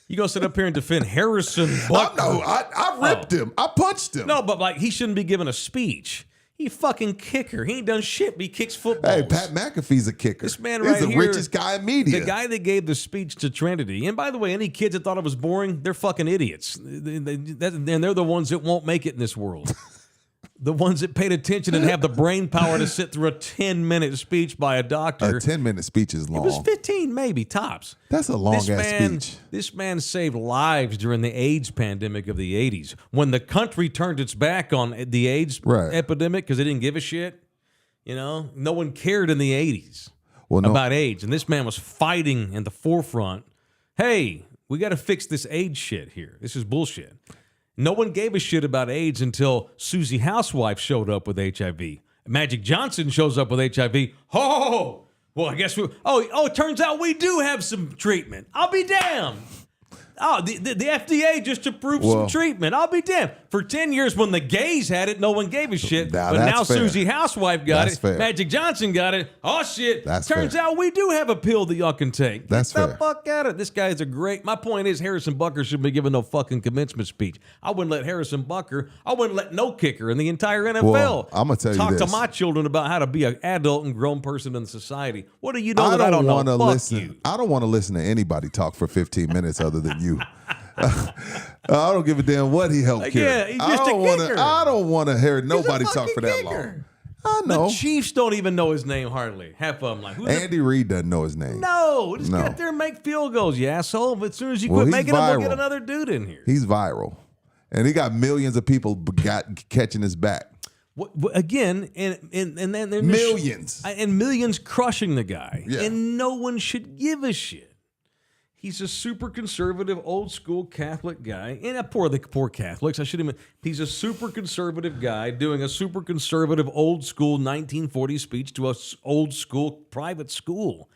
You go sit up here and defend Harrison Butker. I ripped him. I punched him. No, but he shouldn't be giving a speech. He fucking kicker. He ain't done shit, but he kicks footballs. Hey, Pat McAfee's a kicker. This man right He's the here, richest guy in media. The guy that gave the speech to Trinity. And by the way, any kids that thought it was boring, they're fucking idiots. And they're the ones that won't make it in this world. The ones that paid attention and have the brain power to sit through a 10-minute speech by a doctor. A 10-minute speech is long. It was 15, maybe, tops. That's a long-ass speech. This man saved lives during the AIDS pandemic of the 80s. When the country turned its back on the AIDS epidemic because they didn't give a shit, no one cared in the 80s about AIDS. And this man was fighting in the forefront. Hey, we got to fix this AIDS shit here. This is bullshit. No one gave a shit about AIDS until Susie Housewife showed up with HIV. Magic Johnson shows up with HIV. Oh, well, I guess it turns out we do have some treatment. I'll be damned. Oh, the FDA just approved some treatment. I'll be damned. For 10 years when the gays had it, no one gave a shit. But now fair. Susie Housewife got it. Fair. Magic Johnson got it. Oh, shit. Turns out we do have a pill that y'all can take. That's Get the fair. fuck out of it. This guy is my point is Harrison Butker shouldn't be giving no fucking commencement speech. I wouldn't let I wouldn't let no kicker in the entire NFL Well, I'm going to tell you talk this. to my children about how to be an adult and grown person in society. What do you know that I don't want know? to Fuck listen. you. I don't want to listen to anybody talk for 15 minutes other than you. I don't give a damn what he helped carry. Yeah, he's just a kicker. I don't want to hear nobody talk for that kicker. long. I know. The Chiefs don't even know his name hardly. Half of them like, who's Andy Reid doesn't know his name. No, just get there and make field goals, you asshole. But as soon as you quit making them, we'll get another dude in here. He's viral. And he got millions of people catching his back. Again, and then there's millions. And millions crushing the guy. Yeah. And no one should give a shit. He's a super conservative, old school Catholic guy. And the poor Catholics. He's a super conservative guy doing a super conservative, old school 1940 speech to a old school private school.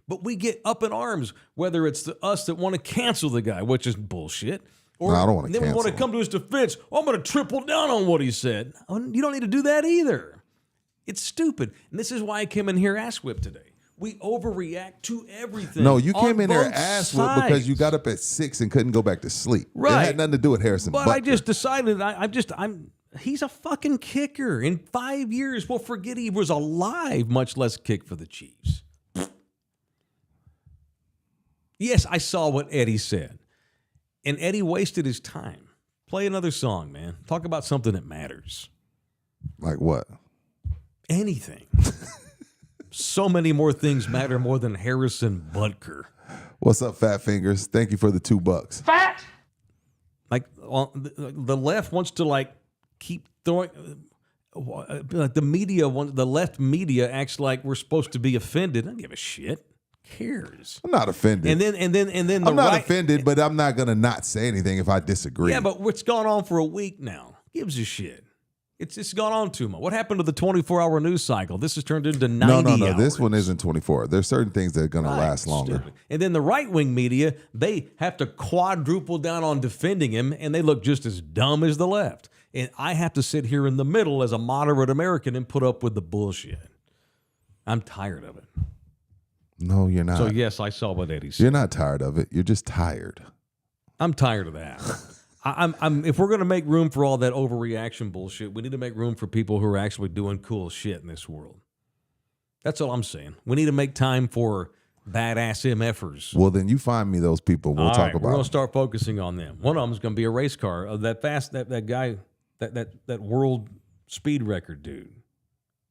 But we get up in arms, whether it's us that want to cancel the guy, which is bullshit. Or I don't want to cancel. Then we want to come to his defense. I'm going to triple down on what he said. You don't need to do that either. It's stupid. And this is why I came in here ass-whipped today. We overreact to everything. No, you came in there ass-whipped because you got up at 6 and couldn't go back to sleep. Right. It had nothing to do with Harrison Butker. But I just decided he's a fucking kicker. In 5 years, we'll forget he was alive, much less kick for the Chiefs. Yes, I saw what Eddie said. And Eddie wasted his time. Play another song, man. Talk about something that matters. Like what? Anything. So many more things matter more than Harrison Butker. What's up, Fat Fingers? Thank you for the $2. Fat! Like the left wants to like keep throwing. Like the media wants, the left media acts like we're supposed to be offended. I don't give a shit. Cares? I'm not offended. And then I'm not offended, but I'm not gonna not say anything if I disagree. Yeah, but what's gone on for a week now? Gives a shit. It's gone on too much. What happened to the 24-hour news cycle? This has turned into 90 No. hours. This one isn't 24. There's certain things that are gonna last longer. Stupid. And then the right-wing media, they have to quadruple down on defending him, and they look just as dumb as the left. And I have to sit here in the middle as a moderate American and put up with the bullshit. I'm tired of it. No, you're not. So yes, I saw what Eddie said. You're not tired of it. You're just tired. I'm tired of that. I'm. If we're going to make room for all that overreaction bullshit, we need to make room for people who are actually doing cool shit in this world. That's all I'm saying. We need to make time for badass MFers. Well, then you find me those people. We'll talk about. We're going to start focusing on them. One of them is going to be a race car. That guy, that world speed record dude.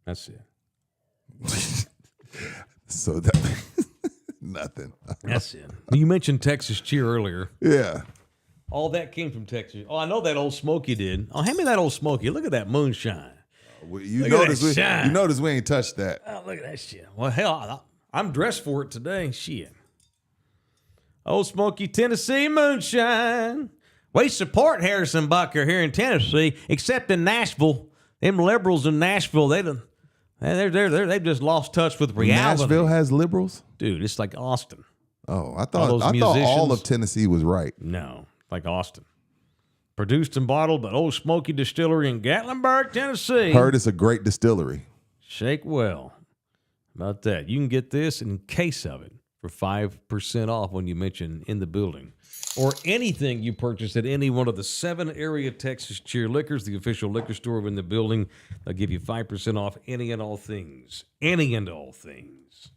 That's it. So that nothing. That's it. You mentioned Texas Cheer earlier. Yeah. All that came from Texas. Oh, I know that Old Smoky did. Oh, hand me that Old Smoky. Look at that moonshine. You Look at notice that shine. you notice we ain't touched that. Oh, look at that shit. Well, hell, I'm dressed for it today. Shit. Old Smoky, Tennessee moonshine. We support Harrison Butker here in Tennessee, except in Nashville. Them liberals in Nashville, they've just lost touch with reality. Nashville has liberals? Dude, it's like Austin. Oh, I those thought all musicians. of Tennessee was right. No, like Austin. Produced and bottled by Old Smoky Distillery in Gatlinburg, Tennessee. Heard it's a great distillery. Shake well. About that. You can get this in case of it for 5% off when you mention In the Building. Or anything you purchase at any one of the 7 area Texas Cheer Liquors, the official liquor store of In the Building. They'll give you 5% off any and all things. Any and all things.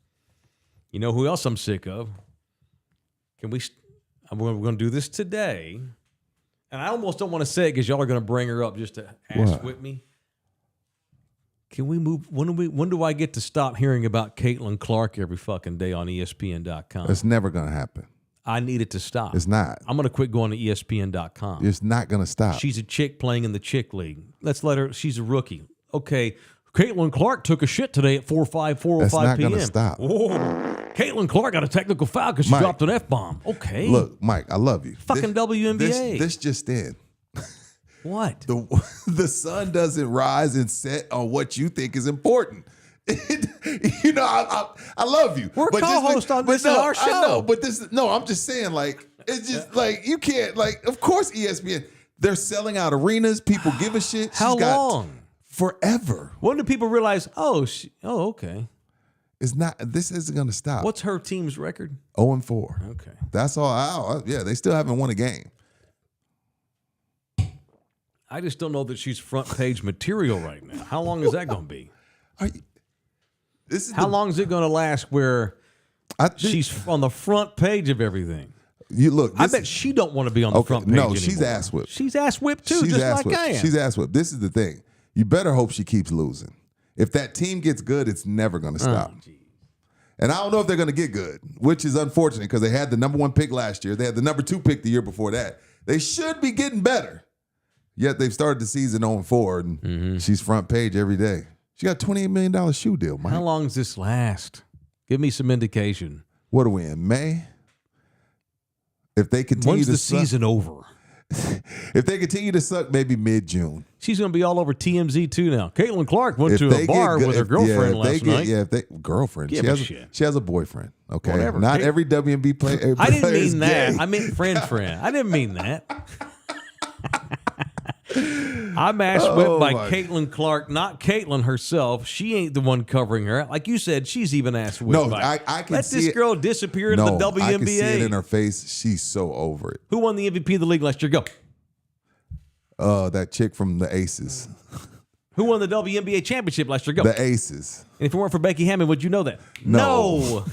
You know who else I'm sick of? We're going to do this today. And I almost don't want to say it because y'all are going to bring her up just to ask with me. Can we move? When do I get to stop hearing about Caitlin Clark every fucking day on ESPN.com? It's never going to happen. I need it to stop. It's not. I'm going to quit going to ESPN.com. It's not going to stop. She's a chick playing in the chick league. Let's let her. She's a rookie. Okay. Caitlin Clark took a shit today at 4:05 p.m. That's not going to stop. Oh, Caitlin Clark got a technical foul because she dropped an F-bomb. Okay. Look, Mike, I love you. Fucking WNBA. This just in. What? The sun doesn't rise and set on what you think is important. I love you. We're co-host on this is our show. I know, but I'm just saying, like, it's just like you can't, like, of course ESPN, they're selling out arenas. People give a shit. How long? Forever. When do people realize, okay. This isn't going to stop. What's her team's record? 0-4. Okay. That's all. They still haven't won a game. I just don't know that she's front page material right now. How long is that going to be? How long is it going to last where she's on the front page of everything? You look. I bet she don't want to be on the front page anymore. No, she's ass whipped. She's ass whipped too, just like I am. She's ass whipped. This is the thing. You better hope she keeps losing. If that team gets good, it's never going to stop. And I don't know if they're going to get good, which is unfortunate because they had the number 1 pick last year. They had the number 2 pick the year before that. They should be getting better. Yet they've started the season 0-4, and she's front page every day. She got a $28 million shoe deal, Mike. How long does this last? Give me some indication. What are we in, May? If they continue When's to the suck, season over? If they continue to suck, maybe mid-June. She's going to be all over TMZ too now. Caitlin Clark went to a bar with her girlfriend last night. Yeah, girlfriend. She has a boyfriend. Okay, whatever. Not every WNBA player. I didn't mean that. Gay. I meant friend. I didn't mean that. I'm ass whipped by Caitlin Clark, not Caitlin herself. She ain't the one covering her. Like you said, she's even ass whipped. No, I can Let see this it. girl disappear into the WNBA. I can see it in her face. She's so over it. Who won the MVP of the league last year? Go. That chick from the Aces. Who won the WNBA championship last year? Go. The Aces. And if it weren't for Becky Hammond, would you know that? No.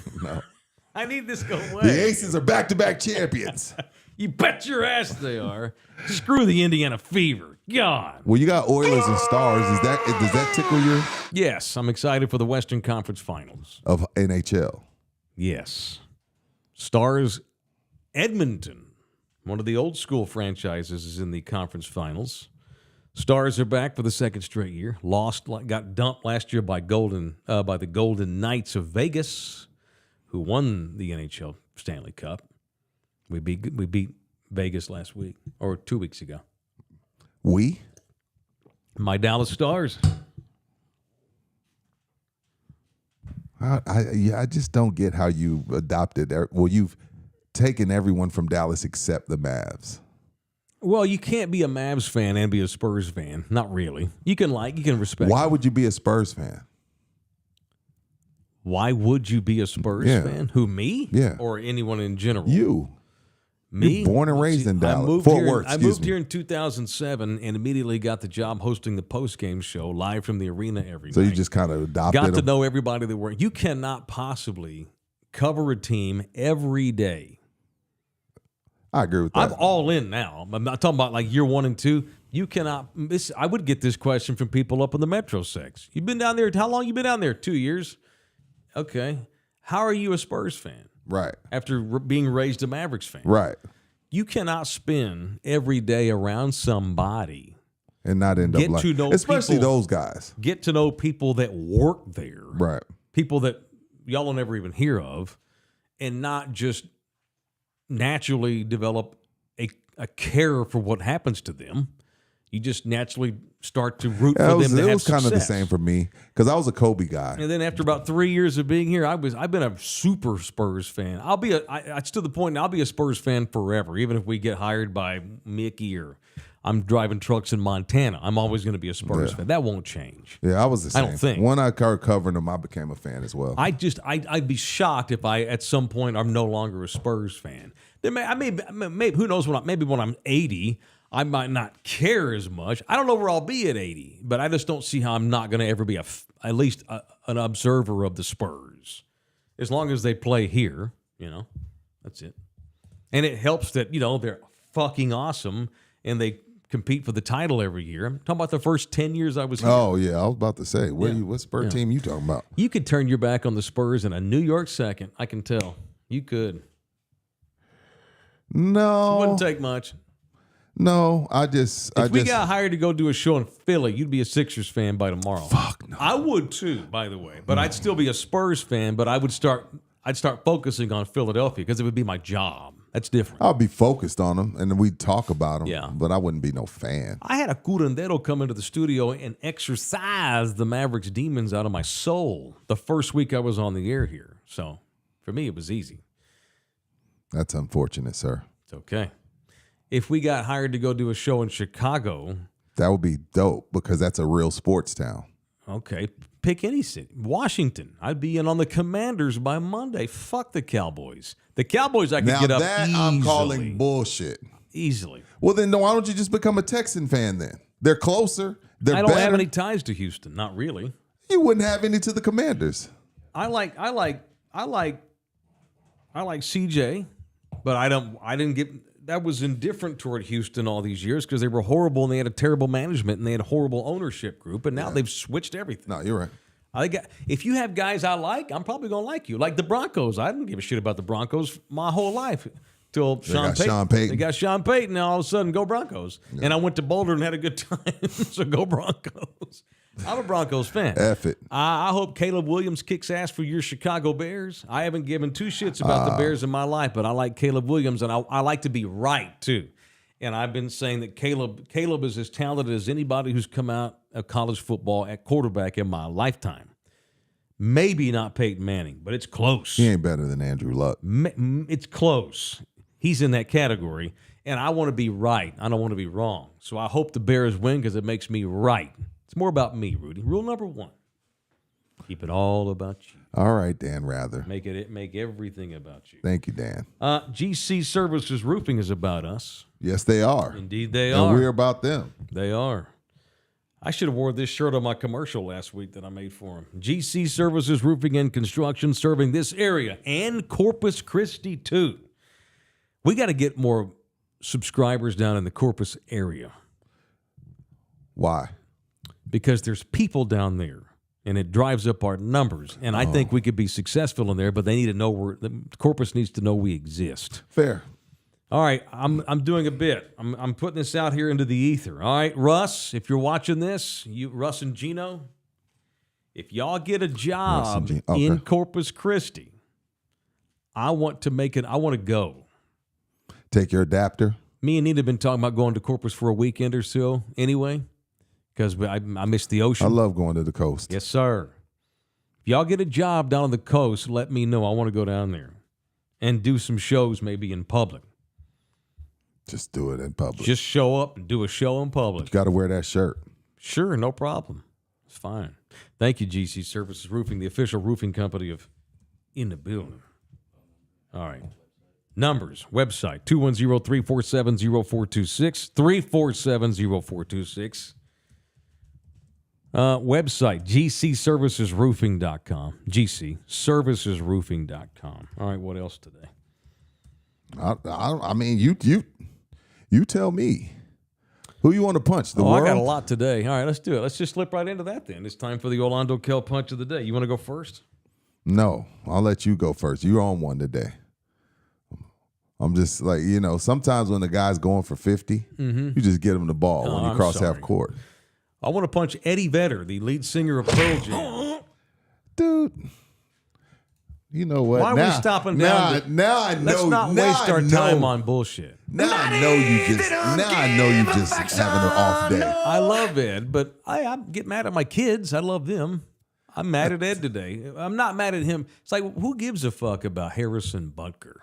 I need this to go away. The Aces are back-to-back champions. You bet your ass they are. Screw the Indiana Fever. God. Well, you got Oilers and Stars. Does that tickle your Yes, I'm excited for the Western Conference Finals. of NHL? Yes. Stars Edmonton, one of the old school franchises, is in the conference finals. Stars are back for the second straight year. Got dumped last year by the Golden Knights of Vegas, who won the NHL Stanley Cup. We beat Vegas last week or 2 weeks ago. My Dallas Stars. I just don't get how you adopted. Well, you've taken everyone from Dallas except the Mavs. Well, you can't be a Mavs fan and be a Spurs fan. Not really. You can respect. Why would you be a Spurs fan? Why would you be a Spurs fan? Who, me? Yeah. Or anyone in general? You. Me? You're born and raised in Dallas. Fort Worth, I moved here in 2007 and immediately got the job hosting the post-game show live from the arena every night. So you just kind of adopted Got to know everybody that were. You cannot possibly cover a team every day. I agree with that. I'm all in now. I'm not talking about like year 1 and 2. You cannot. I would get this question from people up in the Metro Sex. You've been down there. How long you been down there? 2 years. Okay. How are you a Spurs fan? Right. After being raised a Mavericks fan. Right. You cannot spend every day around somebody and not end up like, especially those guys. Get to know people that work there. Right. People that y'all will never even hear of, and not just naturally develop a care for what happens to them. You just naturally start to root for them to have success. It was kind of the same for me because I was a Kobe guy. And then after about 3 years of being here, I've been a super Spurs fan. It's to the point I'll be a Spurs fan forever, even if we get hired by Mickey or I'm driving trucks in Montana. I'm always going to be a Spurs fan. That won't change. Yeah, I was the same. I don't think. When I started covering them, I became a fan as well. I'd be shocked if I at some point I'm no longer a Spurs fan. Maybe who knows maybe when I'm 80. I might not care as much. I don't know where I'll be at 80, but I just don't see how I'm not going to ever be at least an observer of the Spurs. As long as they play here, that's it. And it helps that, they're fucking awesome and they compete for the title every year. I'm talking about the first 10 years I was here. Oh, yeah. I was about to say, what Spurs team you talking about? You could turn your back on the Spurs in a New York second. I can tell. You could. No. It wouldn't take much. No, If we got hired to go do a show in Philly, you'd be a Sixers fan by tomorrow. Fuck no. I would too, by the way. But I'd still be a Spurs fan, but I'd start focusing on Philadelphia because it would be my job. That's different. I'll be focused on them and we'd talk about them. Yeah. But I wouldn't be no fan. I had a curandero come into the studio and exorcise the Mavericks demons out of my soul the first week I was on the air here. So for me, it was easy. That's unfortunate, sir. It's okay. If we got hired to go do a show in Chicago. That would be dope because that's a real sports town. Okay. Pick any city. Washington. I'd be in on the Commanders by Monday. Fuck the Cowboys. The Cowboys I could get up easily. I'm calling bullshit. Easily. Well, then why don't you just become a Texan fan then? They're closer. They're I don't better. have any ties to Houston. Not really. You wouldn't have any to the Commanders. I like CJ, but I didn't get. That was indifferent toward Houston all these years because they were horrible and they had a terrible management and they had a horrible ownership group, and now they've switched everything. No, you're right. If you have guys I like, I'm probably going to like you. Like the Broncos. I didn't give a shit about the Broncos my whole life till Sean Payton. They got Sean Payton, and all of a sudden, go Broncos. Yeah. And I went to Boulder and had a good time, so go Broncos. I'm a Broncos fan. F it. I hope Caleb Williams kicks ass for your Chicago Bears. I haven't given two shits about the Bears in my life, but I like Caleb Williams, and I like to be right, too. And I've been saying that Caleb is as talented as anybody who's come out of college football at quarterback in my lifetime. Maybe not Peyton Manning, but it's close. He ain't better than Andrew Luck. It's close. He's in that category, and I want to be right. I don't want to be wrong. So I hope the Bears win because it makes me right. It's more about me, Rudy. Rule number 1. Keep it all about you. All right, Dan Rather. Make everything about you. Thank you, Dan. GC Services Roofing is about us. Yes, they are. Indeed, they are. And we're about them. They are. I should have wore this shirt on my commercial last week that I made for them. GC Services Roofing and Construction, serving this area and Corpus Christi, too. We got to get more subscribers down in the Corpus area. Why? Because there's people down there, and it drives up our numbers. And I think we could be successful in there, but they need to know Corpus needs to know we exist. Fair. All right, I'm doing a bit. I'm putting this out here into the ether. All right, Russ, if you're watching this, Russ and Gino, if y'all get a job in Corpus Christi, I want to go. Take your adapter. Me and Nita have been talking about going to Corpus for a weekend or so anyway, because I miss the ocean. I love going to the coast. Yes, sir. If y'all get a job down on the coast, let me know. I want to go down there and do some shows maybe in public. Just do it in public. Just show up and do a show in public. You got to wear that shirt. Sure, no problem. It's fine. Thank you, GC Services Roofing, the official roofing company of In the Building. All right. Numbers, website, 210-347-0426, 347-0426. Website, gcservicesroofing.com, gcservicesroofing.com. All right, what else today? I mean, you tell me. Who you want to punch? The world? I got a lot today. All right, let's do it. Let's just slip right into that then. It's time for the Orlando Kell punch of the day. You want to go first? No, I'll let you go first. You're on one today. I'm just like, sometimes when the guy's going for 50, you just get him the ball when you cross half court. I want to punch Eddie Vedder, the lead singer of Pearl Jam. Dude. You know what? Why are we stopping down? Now I know. Let's not waste our time on bullshit. Now I know you just having an off day. I love Ed, but I get mad at my kids. I love them. I'm mad at Ed today. I'm not mad at him. It's like, who gives a fuck about Harrison Butker?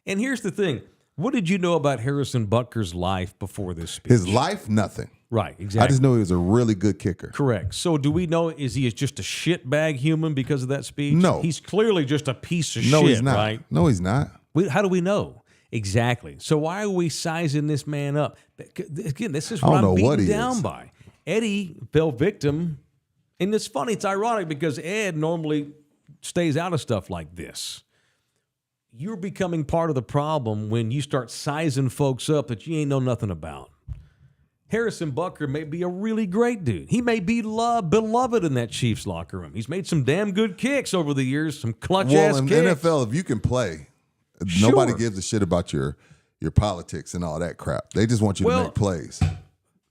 And here's the thing. What did you know about Harrison Butker's life before this speech? His life, nothing. Right, exactly. I just know he was a really good kicker. Correct. So do we know, is he just a shitbag human because of that speech? No. He's clearly just a piece of shit, he's not. right? No, he's not. How do we know? Exactly. So why are we sizing this man up? Again, this is what I'm beaten down by. Eddie fell victim, and it's funny, it's ironic because Ed normally stays out of stuff like this. You're becoming part of the problem when you start sizing folks up that you ain't know nothing about. Harrison Butker may be a really great dude. He may be beloved in that Chiefs locker room. He's made some damn good kicks over the years, some clutch-ass kicks. Well, in NFL, if you can play, nobody gives a shit about your politics and all that crap. They just want you to make plays.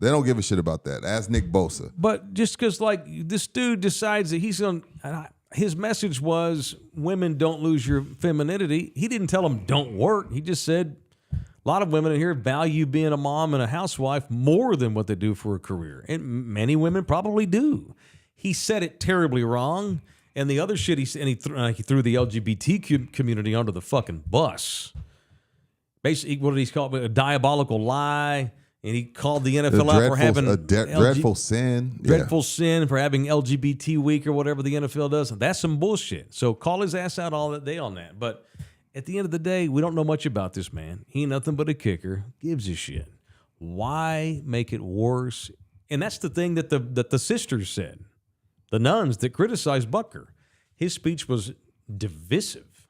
They don't give a shit about that. Ask Nick Bosa. But just because, this dude decides that he's going to... His message was, women don't lose your femininity. He didn't tell them don't work. He just said, a lot of women in here value being a mom and a housewife more than what they do for a career. And many women probably do. He said it terribly wrong. And the other shit he threw the LGBT community under the fucking bus. Basically, what did he call it? A diabolical lie. And he called the NFL out for having dreadful sin. Dreadful sin for having LGBT week or whatever the NFL does. That's some bullshit. So call his ass out all day on that. But at the end of the day, we don't know much about this man. He ain't nothing but a kicker. Gives a shit. Why make it worse? And that's the thing that the sisters said. The nuns that criticized Butker. His speech was divisive.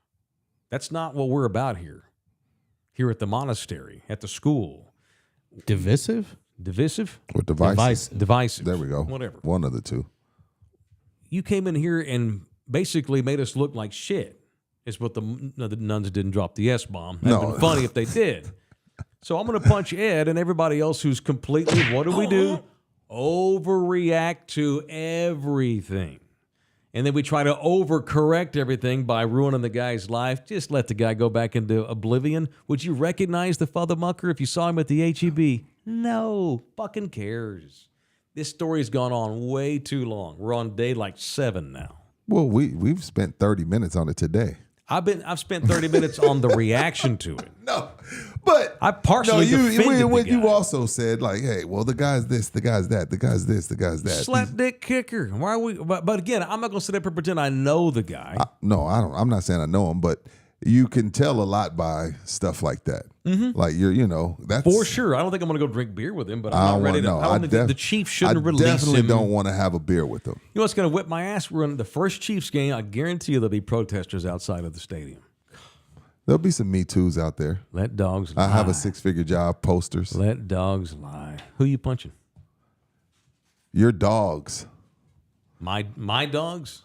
That's not what we're about here. Here at the monastery, at the school. Divisive? Or divisive? Divisive. There we go. Whatever. One of the two. You came in here and basically made us look like shit. Is what the nuns didn't drop the S-bomb. That'd been funny if they did. So I'm going to punch Ed and everybody else who's completely, what do? Overreact to everything. And then we try to overcorrect everything by ruining the guy's life. Just let the guy go back into oblivion. Would you recognize the Father Mucker if you saw him at the HEB? No. Fucking cares. This story's gone on way too long. We're on day 7 now. Well, we've spent 30 minutes on it today. I've spent 30 minutes on the reaction to it. No, but I partially defended the guy. You also said hey, well, the guy's this, the guy's that, the guy's this, the guy's that. Slap dick kicker. Why are we? But again, I'm not going to sit up and pretend I know the guy. No, I don't. I'm not saying I know him, but you can tell a lot by stuff like that. Mm-hmm. Like that's for sure. I don't think I'm going to go drink beer with him, but I'm not ready to. I don't think the Chiefs shouldn't release him. I definitely don't want to have a beer with him. You know what's going to whip my ass? We're in the first Chiefs game. I guarantee you there'll be protesters outside of the stadium. There'll be some Me Too's out there. Let dogs lie. I have a 6-figure job posters. Let dogs lie. Who you punching? Your dogs. My dogs?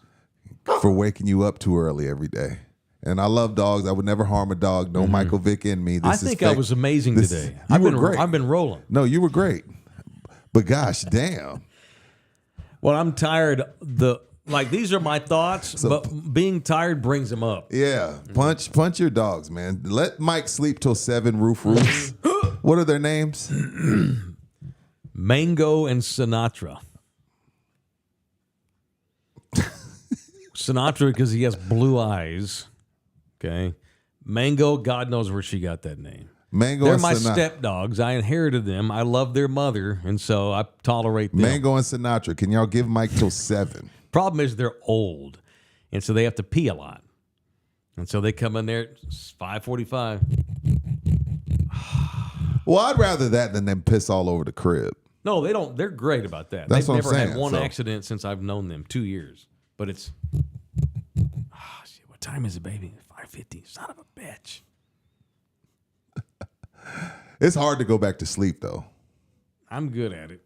For waking you up too early every day. And I love dogs. I would never harm a dog. No Michael Vick in me. I think I was amazing today. You were great. I've been rolling. No, you were great. But gosh, damn. Well, I'm tired. These are my thoughts, but being tired brings them up. Yeah. Punch your dogs, man. Let Mike sleep till 7 roofs. What are their names? Mango and Sinatra. Sinatra because he has blue eyes. Okay. Mango, God knows where she got that name. Mango They're and my Sinatra. stepdogs. I inherited them. I love their mother, and so I tolerate them. Mango and Sinatra. Can y'all give Mike till 7? Problem is they're old, and so they have to pee a lot. And so they come in there at 5:45. Well, I'd rather that than them piss all over the crib. No, they don't. They're great about that. That's They've what I'm never had saying, one so. accident since I've known them, 2 years. But it's shit, what time is it, baby? 5:50. Son of a bitch. It's hard to go back to sleep, though. I'm good at it.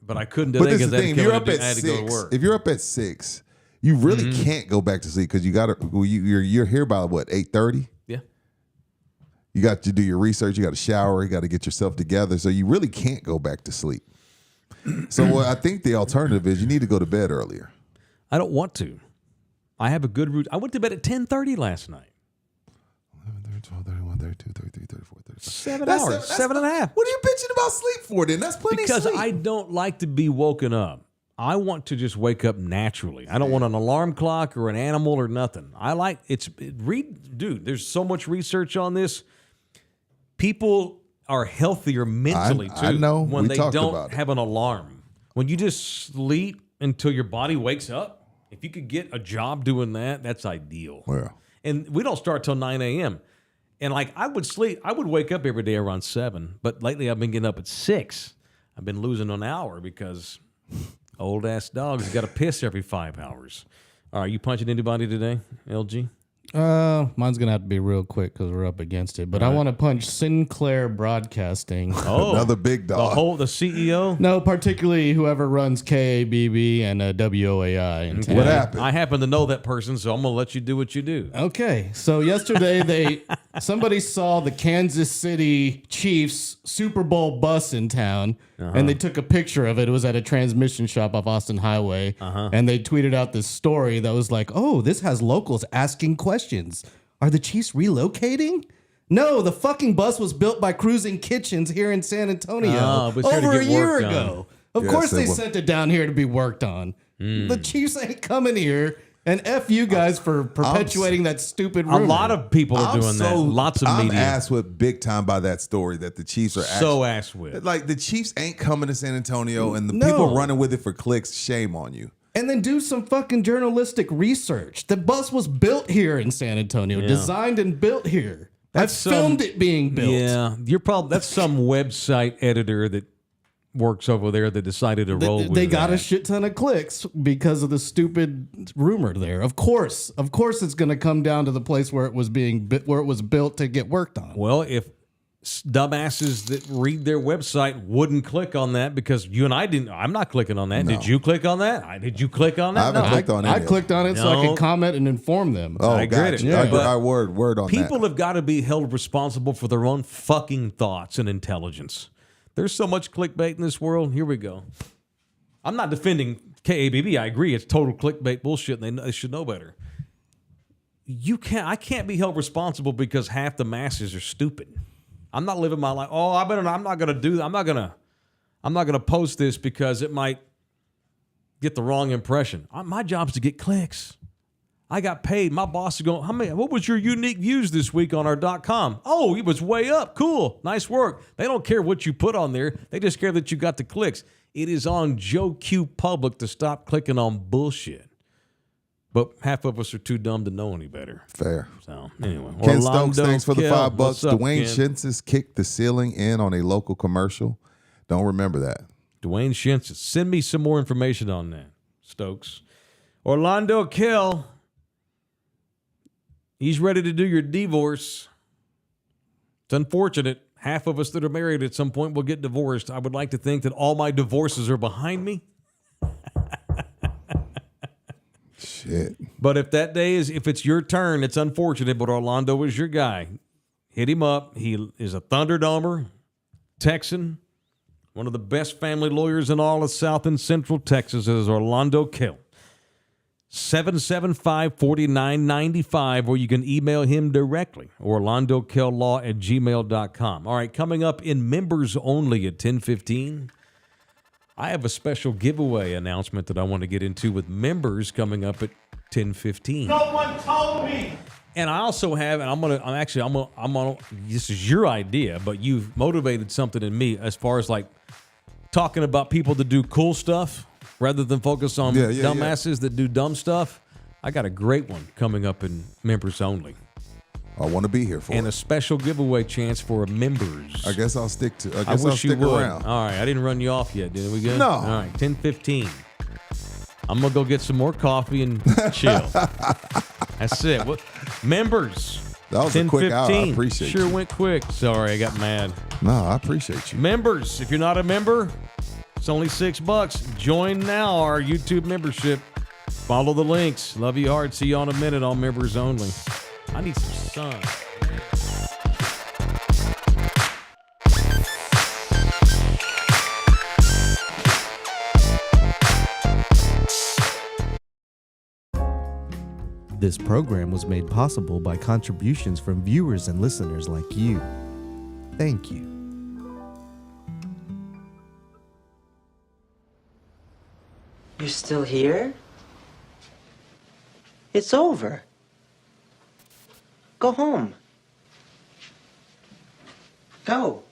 But I couldn't But today this is because the I thing. If you're up at had to go to 6, work. if you're up at 6, you really can't go back to sleep because you got to. You're here by what, 8:30? Yeah. You got to do your research. You got to shower. You got to get yourself together. So you really can't go back to sleep. So what I think the alternative is you need to go to bed earlier. I don't want to. I have a good route. I went to bed at 10:30 last night. 11, 12, 31, 32, 33, 34, 35. 7 hours. 7.5. What are you bitching about sleep for then? That's plenty Because of sleep. I don't like to be woken up. I want to just wake up naturally. I don't want an alarm clock or an animal or nothing. Dude, there's so much research on this. People are healthier mentally too I know. when We they talked don't about it. have an alarm. When you just sleep until your body wakes up, if you could get a job doing that, that's ideal. Well. And we don't start till 9 a.m. And I would wake up every day around 7, but lately I've been getting up at 6. I've been losing an hour because old ass dogs got to piss every 5 hours. All right, you punching anybody today, LG? Mine's gonna have to be real quick because we're up against it. But I want to punch Sinclair Broadcasting. Another big dog. The CEO? No, particularly whoever runs KABB and WOAI in town. What happened? I happen to know that person, so I'm gonna let you do what you do. Okay, so yesterday somebody saw the Kansas City Chiefs Super Bowl bus in town, and they took a picture of it. It was at a transmission shop off Austin Highway, and they tweeted out this story that was like, "Oh, this has locals asking questions. Are the Chiefs relocating?" No, the fucking bus was built by Cruising Kitchens here in San Antonio it was here to over a get year work ago. done. Of course, they they were. sent it down here to be worked on. The Chiefs ain't coming here. And F you guys for perpetuating that stupid rumor. A lot of people are doing that. Lots of I'm media. ass with big time by that story that the Chiefs are So ass with. Like the Chiefs ain't coming to San Antonio and the No. people running with it for clicks. Shame on you. And then do some fucking journalistic research. The bus was built here in San Antonio, designed and built here. I filmed it being built. Yeah, that's some website editor that works over there that decided to roll with They got that. a shit ton of clicks because of the stupid rumor there. Of course, it's going to come down to the place where it was built to get worked on. Well, if dumbasses that read their website wouldn't click on that because you and I didn't. I'm not clicking on that. No. Did you click on that? Did you click on that? I haven't clicked on any I of it. clicked on it so I No. could comment and inform them. Oh, I get gotcha. it. Yeah. I word on that. People have got to be held responsible for their own fucking thoughts and intelligence. There's so much clickbait in this world. Here we go. I'm not defending KABB. I agree. It's total clickbait bullshit, and they should know better. I can't be held responsible because half the masses are stupid. I'm not living my life. I'm not going to do that. I'm not going to post this because it might get the wrong impression. My job's to get clicks. I got paid. My boss is going, what was your unique views this week on our .com? Oh, it was way up. Cool. Nice work. They don't care what you put on there. They just care that you got the clicks. It is on Joe Q Public to stop clicking on bullshit. But half of us are too dumb to know any better. Fair. So, anyway. Ken Orlando Stokes, thanks for the Kell, $5. what's up, Dwayne Ken? Shinsis kicked the ceiling in on a local commercial. Don't remember that. Dwayne Shinsis. Send me some more information on that, Stokes. Orlando Kell. He's ready to do your divorce. It's unfortunate. Half of us that are married at some point will get divorced. I would like to think that all my divorces are behind me. Shit. But if it's your turn, it's unfortunate, but Orlando is your guy. Hit him up. He is a Thunderdomer, Texan, one of the best family lawyers in all of South and Central Texas is Orlando Kell. 775-4995, or you can email him directly, orlandokell.law@gmail.com. All right, coming up in members only at 10:15, I have a special giveaway announcement that I want to get into with members coming up at 10:15. No one told me. And I also have, and I'm gonna, this is your idea, but you've motivated something in me as far as like talking about people that do cool stuff rather than focus on dumbasses that do dumb stuff. I got a great one coming up in members only. I want to be here for and it. A special giveaway chance for members. I guess I'll stick I wish I'll stick you would. around. All right, I didn't run you off yet, did we? Good. No. All right, 10:15. I'm gonna go get some more coffee and chill. That's it. Members. That was a quick hour. I appreciate Sure you. went quick. Sorry, I got mad. No, I appreciate you. Members, if you're not a member, it's only $6. Join now our YouTube membership. Follow the links. Love you hard. See you in a minute on members only. I need some sun. This program was made possible by contributions from viewers and listeners like you. Thank you. You're still here? It's over. Go home. Go.